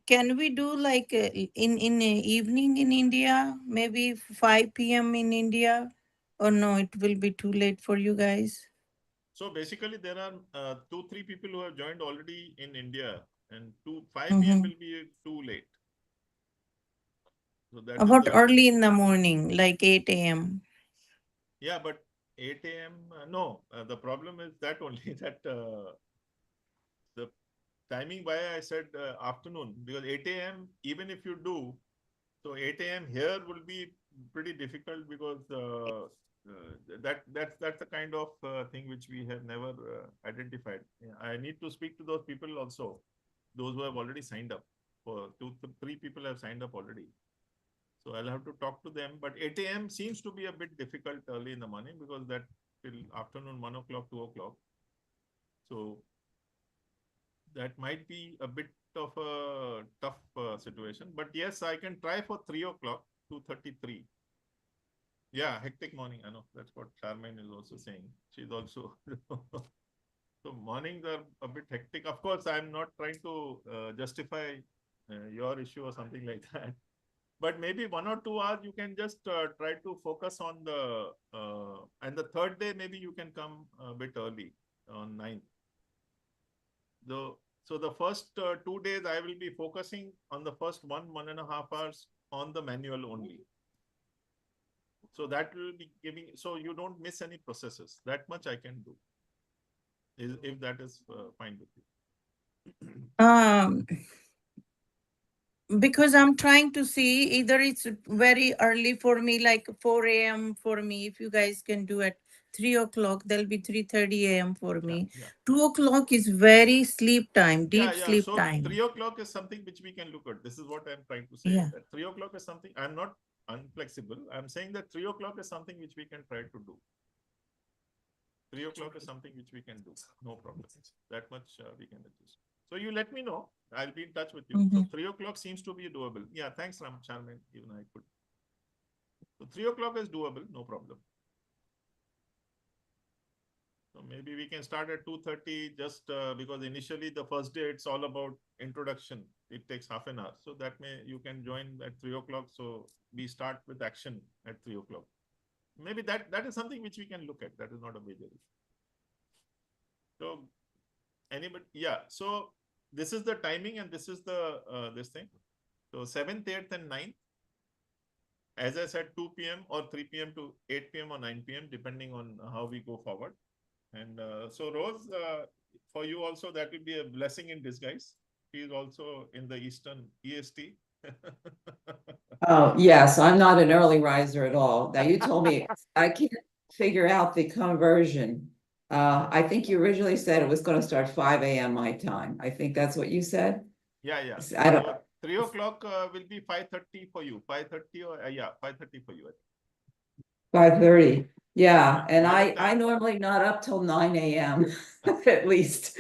D: Can we do like in evening in India, maybe 5 p.m. in India? Or no, it will be too late for you guys?
A: So basically there are 2-3 people who have joined already in India, and 5 p.m. will be too late. So that
D: about early in the morning, like 8 a.m.
A: Yeah, but 8 a.m. No, the problem is that only that the timing why I said afternoon, because 8 a.m. even if you do, so 8 a.m. here will be pretty difficult because that's the kind of thing which we have never identified. I need to speak to those people also, those who have already signed up. For 2-3 people have signed up already. So I'll have to talk to them. But 8 a.m. seems to be a bit difficult early in the morning because that till afternoon 1 o'clock, 2 o'clock. So that might be a bit of a tough situation. But yes, I can try for 3 o'clock, 2:33. Yeah, hectic morning. I know that's what Charmaine is also saying. She's also so mornings are a bit hectic. Of course, I'm not trying to justify your issue or something like that. But maybe 1 or 2 hours you can just try to focus on the and the third day maybe you can come a bit early on 9th. So the first 2 days I will be focusing on the first 1.5 hours on the manual only. So that will be giving, so you don't miss any processes. That much I can do, if that is fine with you.
D: Because I'm trying to see either it's very early for me, like 4 a.m. for me. If you guys can do at 3 o'clock, there'll be 3:30 a.m. for me. 2 o'clock is very sleep time, deep sleep
A: so
D: time.
A: 3 o'clock is something which we can look at. This is what I'm trying to say. That 3 o'clock is something, I'm not unflexible. I'm saying that 3 o'clock is something which we can try to do. 3 o'clock is something which we can do. No problem. That much we can adjust. So you let me know. I'll be in touch with you. So 3 o'clock seems to be doable. Yeah, thanks, Charmaine. Even I could. So 3 o'clock is doable. No problem. So maybe we can start at 2:30 just because initially the first day it's all about introduction. It takes half an hour. So that you can join at 3 o'clock. So we start with action at 3 o'clock. Maybe that is something which we can look at. That is not a major issue. So anybody, yeah. So this is the timing and this is the this thing. So 7th, 8th and 9th. As I said, 2 p.m. or 3 p.m. to 8 p.m. or 9 p.m. depending on how we go forward. And so Rose, for you also that will be a blessing in disguise. She is also in the Eastern EST.
G: Oh, yes, I'm not an early riser at all. Now you told me I can't figure out the conversion. I think you originally said it was going to start 5 a.m. my time. I think that's what you said.
A: Yeah.
G: I don't.
A: So 3 o'clock will be 5:30 for you. 5:30 or 5:30 for you.
G: 5:30. Yeah, and I normally not up till 9 a.m. at least.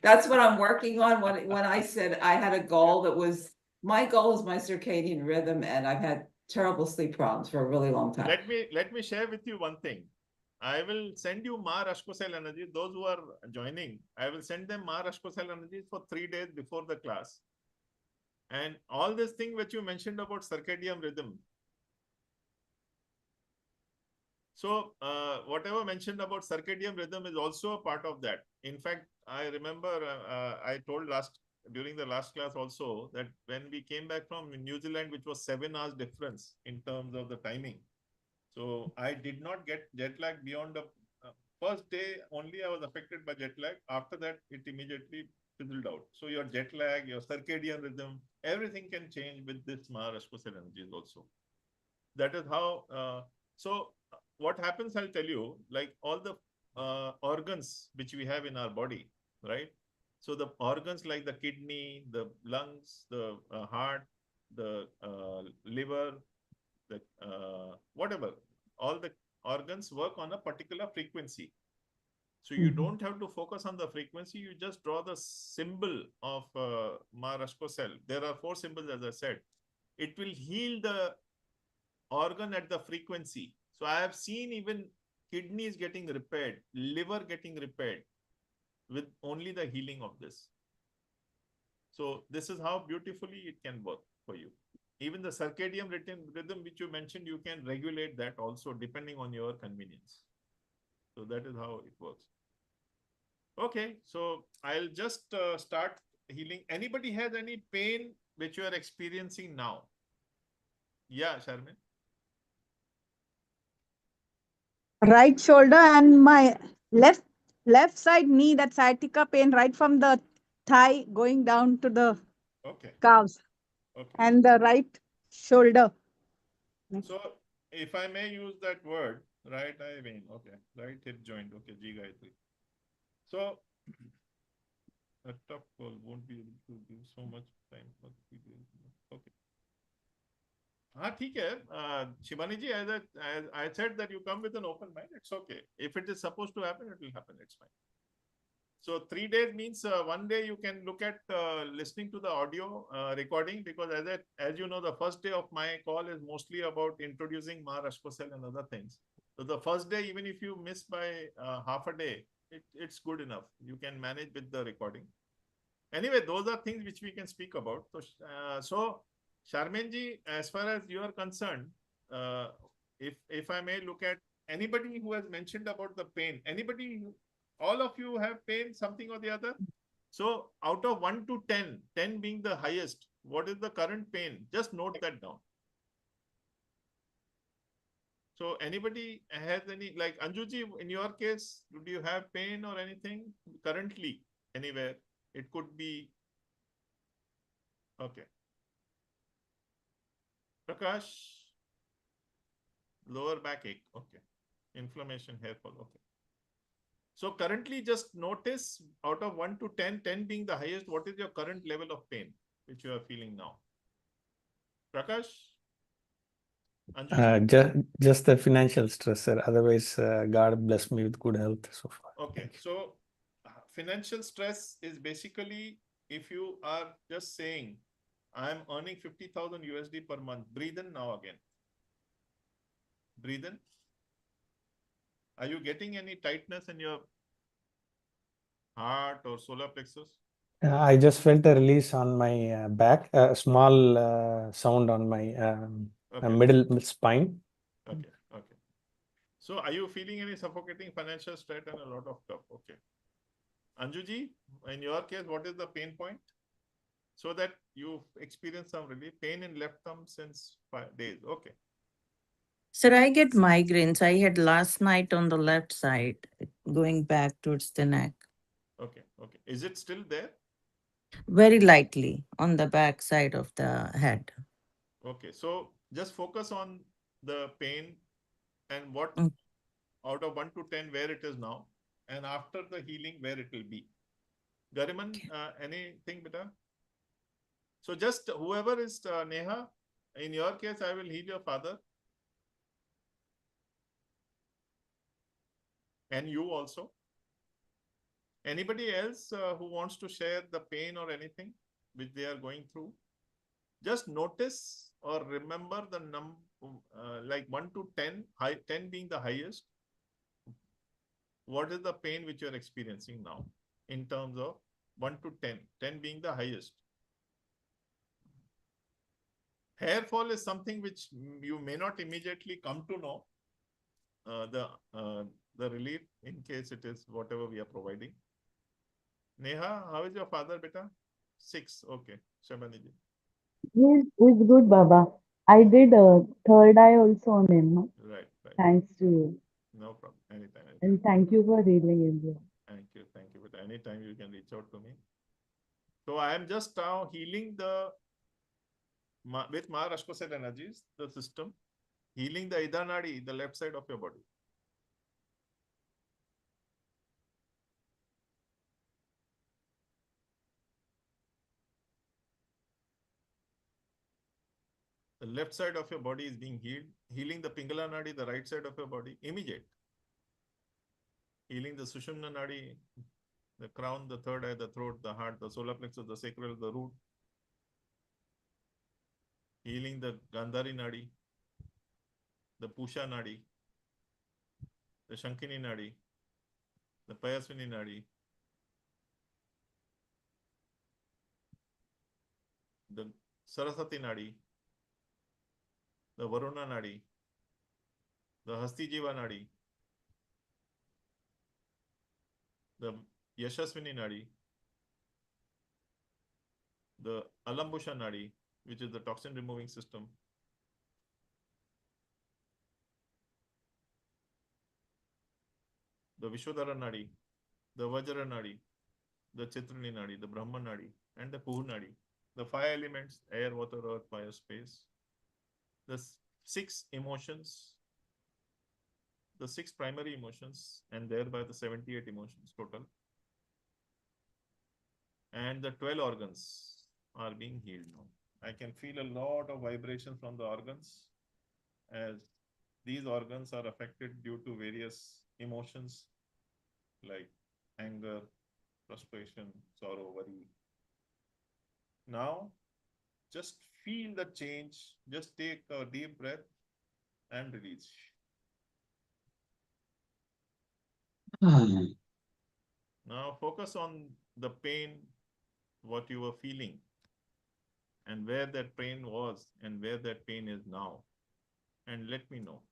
G: That's what I'm working on. When I said I had a goal that was, my goal is my circadian rhythm, and I've had terrible sleep problems for a really long time.
A: Let me share with you one thing. I will send you Ma Rashcosel energy. Those who are joining, I will send them Ma Rashcosel energies for 3 days before the class. And all this thing which you mentioned about circadian rhythm. So whatever mentioned about circadian rhythm is also a part of that. In fact, I remember I told during the last class also that when we came back from New Zealand, which was 7 hours difference in terms of the timing. So I did not get jet lag beyond the first day only. I was affected by jet lag. After that, it immediately fizzled out. So your jet lag, your circadian rhythm, everything can change with this Maharashtra energies also. That is how. What happens? I'll tell you. Like all the organs which we have in our body, right? So the organs like the kidney, the lungs, the heart, the liver, the whatever, all the organs work on a particular frequency. So you don't have to focus on the frequency. You just draw the symbol of Rashcosel. There are 4 symbols, as I said. It will heal the organ at the frequency. So I have seen even kidneys getting repaired, liver getting repaired with only the healing of this. So this is how beautifully it can work for you. Even the circadian rhythm which you mentioned, you can regulate that also depending on your convenience. So that is how it works. Okay, so I'll just start healing. Anybody has any pain which you are experiencing now? Yeah, Sharmin.
H: Right shoulder and my left side knee, that sciatica pain right from the thigh going down to the
A: Okay.
H: calves,
A: Okay.
H: and the right shoulder.
A: So if I may use that word, right? I mean, okay, right hip joint. Okay, G Gayatri. So a tough call won't be able to give so much time for the people. Okay. हाँ ठीक है. Shivani ji, as I said that you come with an open mind, it's okay. If it is supposed to happen, it will happen. It's fine. So 3 days means 1 day you can look at listening to the audio recording, because as you know, the first day of my call is mostly about introducing Ma Rashcosel and other things. So the first day, even if you miss by half a day, it's good enough. You can manage with the recording. Anyway, those are things which we can speak about. So Sharmin ji, as far as you are concerned, if I may look at anybody who has mentioned about the pain, all of you have pain, something or the other. So out of 1 to 10, 10 being the highest, what is the current pain? Just note that down. So anybody has any, like Anjuji, in your case, do you have pain or anything currently anywhere? It could be, okay. Prakash, lower backache, okay. Inflammation, hair fall, okay. So currently just notice out of 1 to 10, 10 being the highest, what is your current level of pain which you are feeling now? Prakash?
F: Just the financial stress, sir. Otherwise, God bless me with good health so far.
A: Okay, so financial stress is basically if you are just saying, I'm earning 50,000 USD per month. Breathe in now again. Breathe in. Are you getting any tightness in your heart or solar plexus?
F: I just felt a release on my back, a small sound on my middle spine.
A: Okay, okay. So are you feeling any suffocating financial stress and a lot of stuff? Okay. Anjuji, in your case, what is the pain point? So that you've experienced some relief. Pain in left thumb since 5 days. Okay.
D: Sir, I get migraines. I had last night on the left side, going back towards the neck.
A: Okay, okay. Is it still there?
D: Very lightly on the back side of the head.
A: Okay, so just focus on the pain and what out of 1 to 10 where it is now, and after the healing where it will be. Gariman, anything better? So just whoever is Neha, in your case, I will heal your father. And you also. Anybody else who wants to share the pain or anything which they are going through? Just notice or remember the like 1 to 10, 10 being the highest. what is the pain which you are experiencing now in terms of 1 to 10, 10 being the highest. Hair fall is something which you may not immediately come to know the relief in case it is whatever we are providing. Neha, how is your father, beta? 6. Okay. Shabani ji.
I: He's good, Baba. I did a third eye also on him.
A: Right, right.
I: Thanks to you.
A: No problem. Anytime.
I: And thank you for healing India.
A: Thank you. Thank you. But anytime you can reach out to me. So I am just now healing with my Rashcosel energies, the system, healing the Ida Nadi, the left side of your body. The left side of your body is being healed, healing the Pingala Nadi, the right side of your body, immediate. Healing the Sushumna Nadi, the crown, the third eye, the throat, the heart, the solar plexus, the sacral, the root. Healing the Gandhari Nadi, the Pusha Nadi, the Shankini Nadi, the Payasvini Nadi, the Saraswati Nadi, the Varuna Nadi, the Hasti Jiva Nadi, the Yashasvini Nadi, the Alambusha Nadi, which is the toxin removing system, the Vishwadhara Nadi, the Vajra Nadi, the Chitrani Nadi, the Brahma Nadi, and the Puhu Nadi. The 5 elements, air, water, earth, fire, space. The 6 emotions, the 6 primary emotions, and thereby the 78 emotions total. And the 12 organs are being healed now. I can feel a lot of vibration from the organs as these organs are affected due to various emotions like anger, frustration, sorrow, worry. Now, just feel the change. Just take a deep breath and release. Now, focus on the pain, what you were feeling, and where that pain was and where that pain is now. And let me know.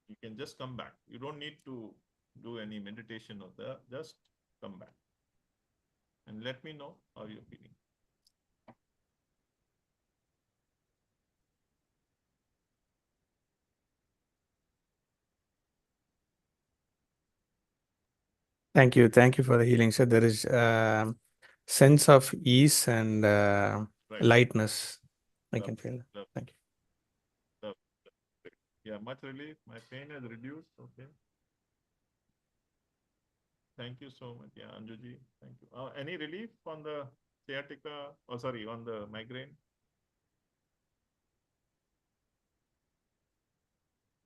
A: You can just come back. You don't need to do any meditation or that. Just come back. And let me know how you're feeling.
F: Thank you. Thank you for the healing, sir. There is sense of ease and
A: Right.
F: lightness. I
A: Love,
F: can feel.
A: love,
F: Thank you.
A: love. Yeah, much relief. My pain has reduced. Okay. Thank you so much. Yeah, Anjuji. Thank you. Any relief on the sciatica? Oh, sorry, on the migraine?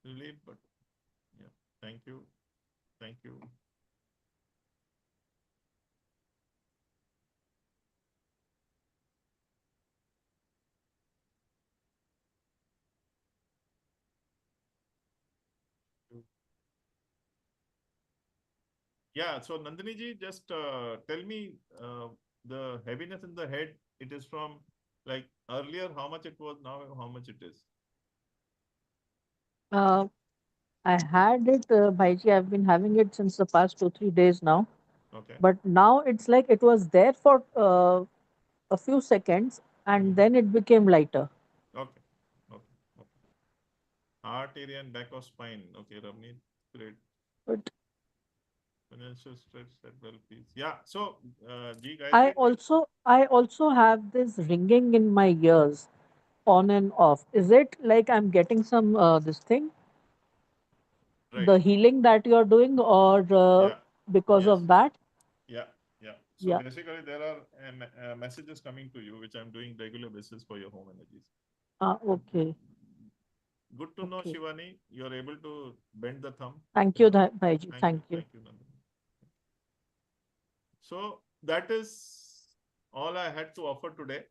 A: Relief, but yeah. Thank you. Thank you. Yeah, so Nandini ji, just tell me the heaviness in the head, it is from like earlier how much it was, now how much it is?
J: Uh, I had it, Bhaiji. I've been having it since the past 2, 3 days now.
A: Okay.
J: But now it's like it was there for a few seconds and then it became lighter.
A: Okay. Okay. Okay. Heart area and back of spine. Okay, Ramni. Great.
J: But
A: Financial stress, that well, please. Yeah. So, G
J: I
A: Gayatri.
J: also have this ringing in my ears, on and off. Is it like I'm getting some this thing,
A: Right.
J: the healing that you're doing, or
A: Yeah.
J: because
A: Yes.
J: of that?
A: Yeah. Yeah. So
J: Yeah.
A: basically, there are messages coming to you, which I'm doing regular basis for your home energies.
J: Okay.
A: Good to know,
J: Okay.
A: Shivani. You're able to bend the thumb.
J: Thank you,
A: Yeah.
J: Bhaiji. Thank you.
A: Thank you, Nandini. So that is all I had to offer today.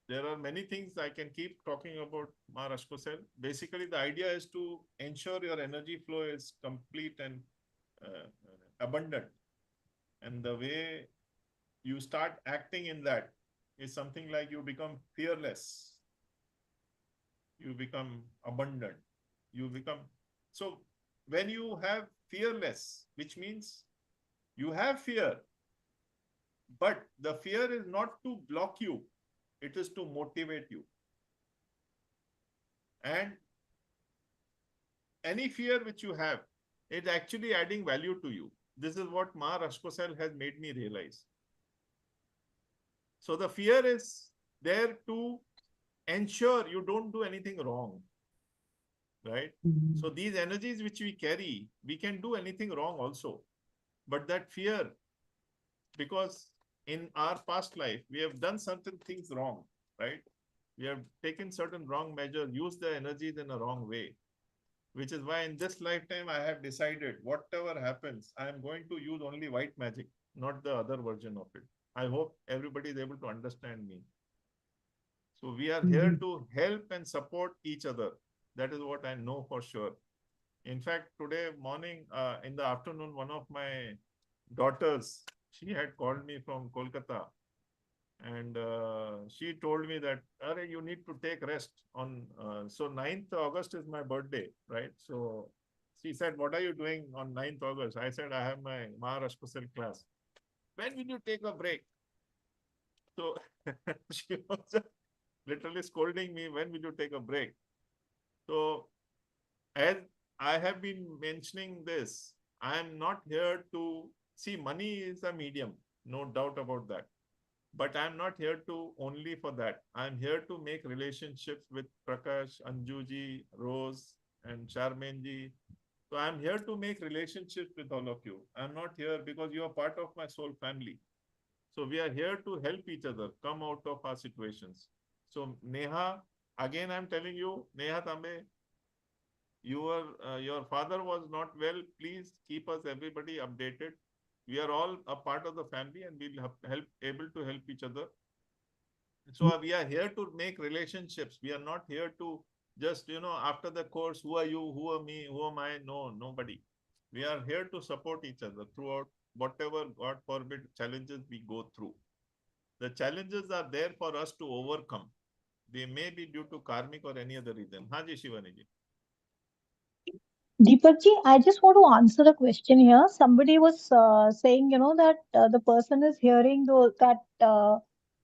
A: There are many things I can keep talking about Ma Rashcosel. Basically, the idea is to ensure your energy flow is complete and abundant. And the way you start acting in that is something like you become fearless, you become abundant, you become. So when you have fearless, which means you have fear, but the fear is not to block you, it is to motivate you. And any fear which you have is actually adding value to you. This is what Ma Rashcosel has made me realize. So the fear is there to ensure you don't do anything wrong, right? So these energies which we carry, we can do anything wrong also. But that fear, because in our past life, we have done certain things wrong, right? We have taken certain wrong measures, used the energies in a wrong way, which is why in this lifetime, I have decided whatever happens, I am going to use only white magic, not the other version of it. I hope everybody is able to understand me. So we are here to help and support each other. That is what I know for sure. In fact, today morning, in the afternoon, one of my daughters, she had called me from Kolkata, and she told me that, Are, you need to take rest on, so 9th August is my birthday, right? So she said, what are you doing on 9th August? I said, I have my Maharashtra class. When will you take a break? So she was just literally scolding me, when will you take a break? So as I have been mentioning this, I am not here to see, money is a medium, no doubt about that. But I'm not here to only for that. I'm here to make relationships with Prakash, Anjuji, Rose, and Charmaine. So I'm here to make relationships with all of you. I'm not here because you are part of my soul family. So we are here to help each other come out of our situations. So Neha, again I'm telling you, Neha Tambe, your father was not well. Please keep us everybody updated. We are all a part of the family and we'll help able to help each other. So we are here to make relationships. We are not here to just, after the course, who are you, who are me, who am I? No, nobody. We are here to support each other throughout whatever, God forbid, challenges we go through. The challenges are there for us to overcome. They may be due to karmic or any other reason. Haji Shivani ji.
B: Deepakji, I just want to answer a question here. Somebody was saying, that the person is hearing that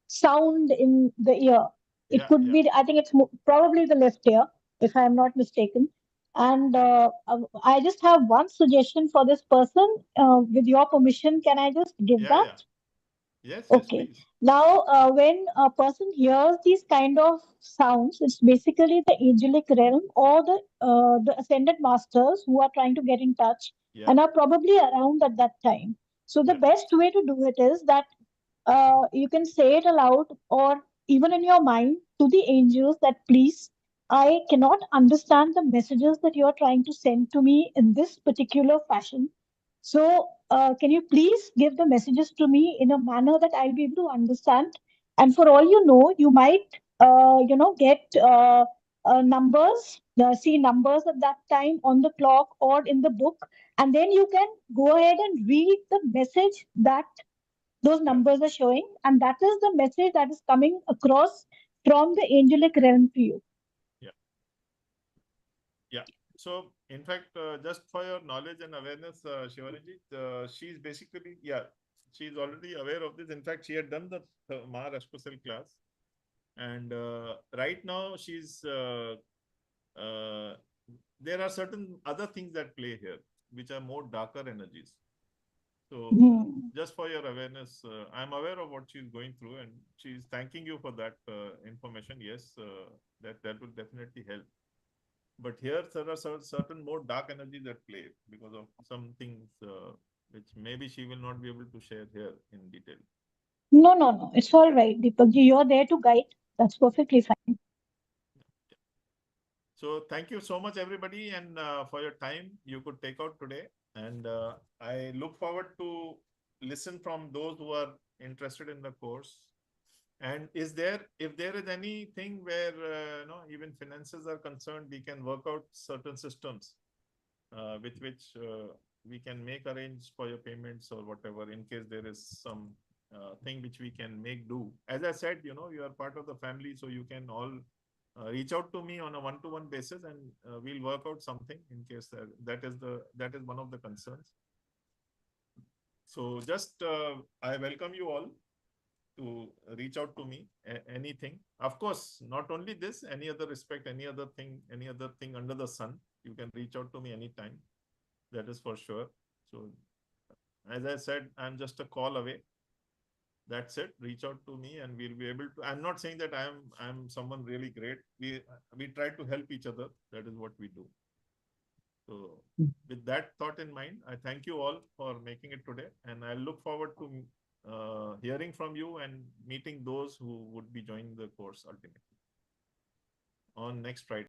B: sound in the ear. It
A: Yeah,
B: could
A: yeah,
B: be, I think it's probably the left ear, if I'm not mistaken. And I just have one suggestion for this person. With your permission, can I just give
A: yeah,
B: that?
A: yeah. Yes, yes,
B: Okay.
A: please.
B: Now, when a person hears these kind of sounds, it's basically the angelic realm or the ascended masters who are trying to get in touch
A: Yeah,
B: and are probably around at that time. So the
A: yeah,
B: best way to do it is that you can say it aloud or even in your mind to the angels that please, I cannot understand the messages that you are trying to send to me in this particular fashion. So, can you please give the messages to me in a manner that I'll be able to understand? And for all you know, you might, get numbers, see numbers at that time on the clock or in the book, and then you can go ahead and read the message that those
A: yeah,
B: numbers are showing, and that is the message that is coming across from the angelic realm to you.
A: yeah, yeah. So, in fact, just for your knowledge and awareness, Shivani, she's basically, yeah, she's already aware of this. In fact, she had done the Ma Rashcosel class. And right now, uh, there are certain other things that play here, which are more darker energies. So,
B: Hmm.
A: just for your awareness, I'm aware of what she's going through, and she's thanking you for that information. Yes, that will definitely help. But here there are certain more dark energies at play because of some things which maybe she will not be able to share here in detail.
B: No, no, no. It's all right, Deepakji. You're there to guide. That's perfectly fine.
A: So thank you so much, everybody, and for your time you could take out today. And I look forward to listen from those who are interested in the course. And if there is anything where even finances are concerned, we can work out certain systems with which we can make arrange for your payments or whatever, in case there is some thing which we can make do. As I said, you are part of the family, so you can all reach out to me on a one-to-one basis, and we'll work out something in case that is one of the concerns. So just I welcome you all to reach out to me, anything. Of course, not only this, any other respect, any other thing under the sun, you can reach out to me anytime. That is for sure. So as I said, I'm just a call away. That's it. Reach out to me and we'll be able to. I'm not saying that I'm someone really great. We try to help each other. That is what we do. So with that thought in mind, I thank you all for making it today, and I look forward to hearing from you and meeting those who would be joining the course ultimately on next Friday.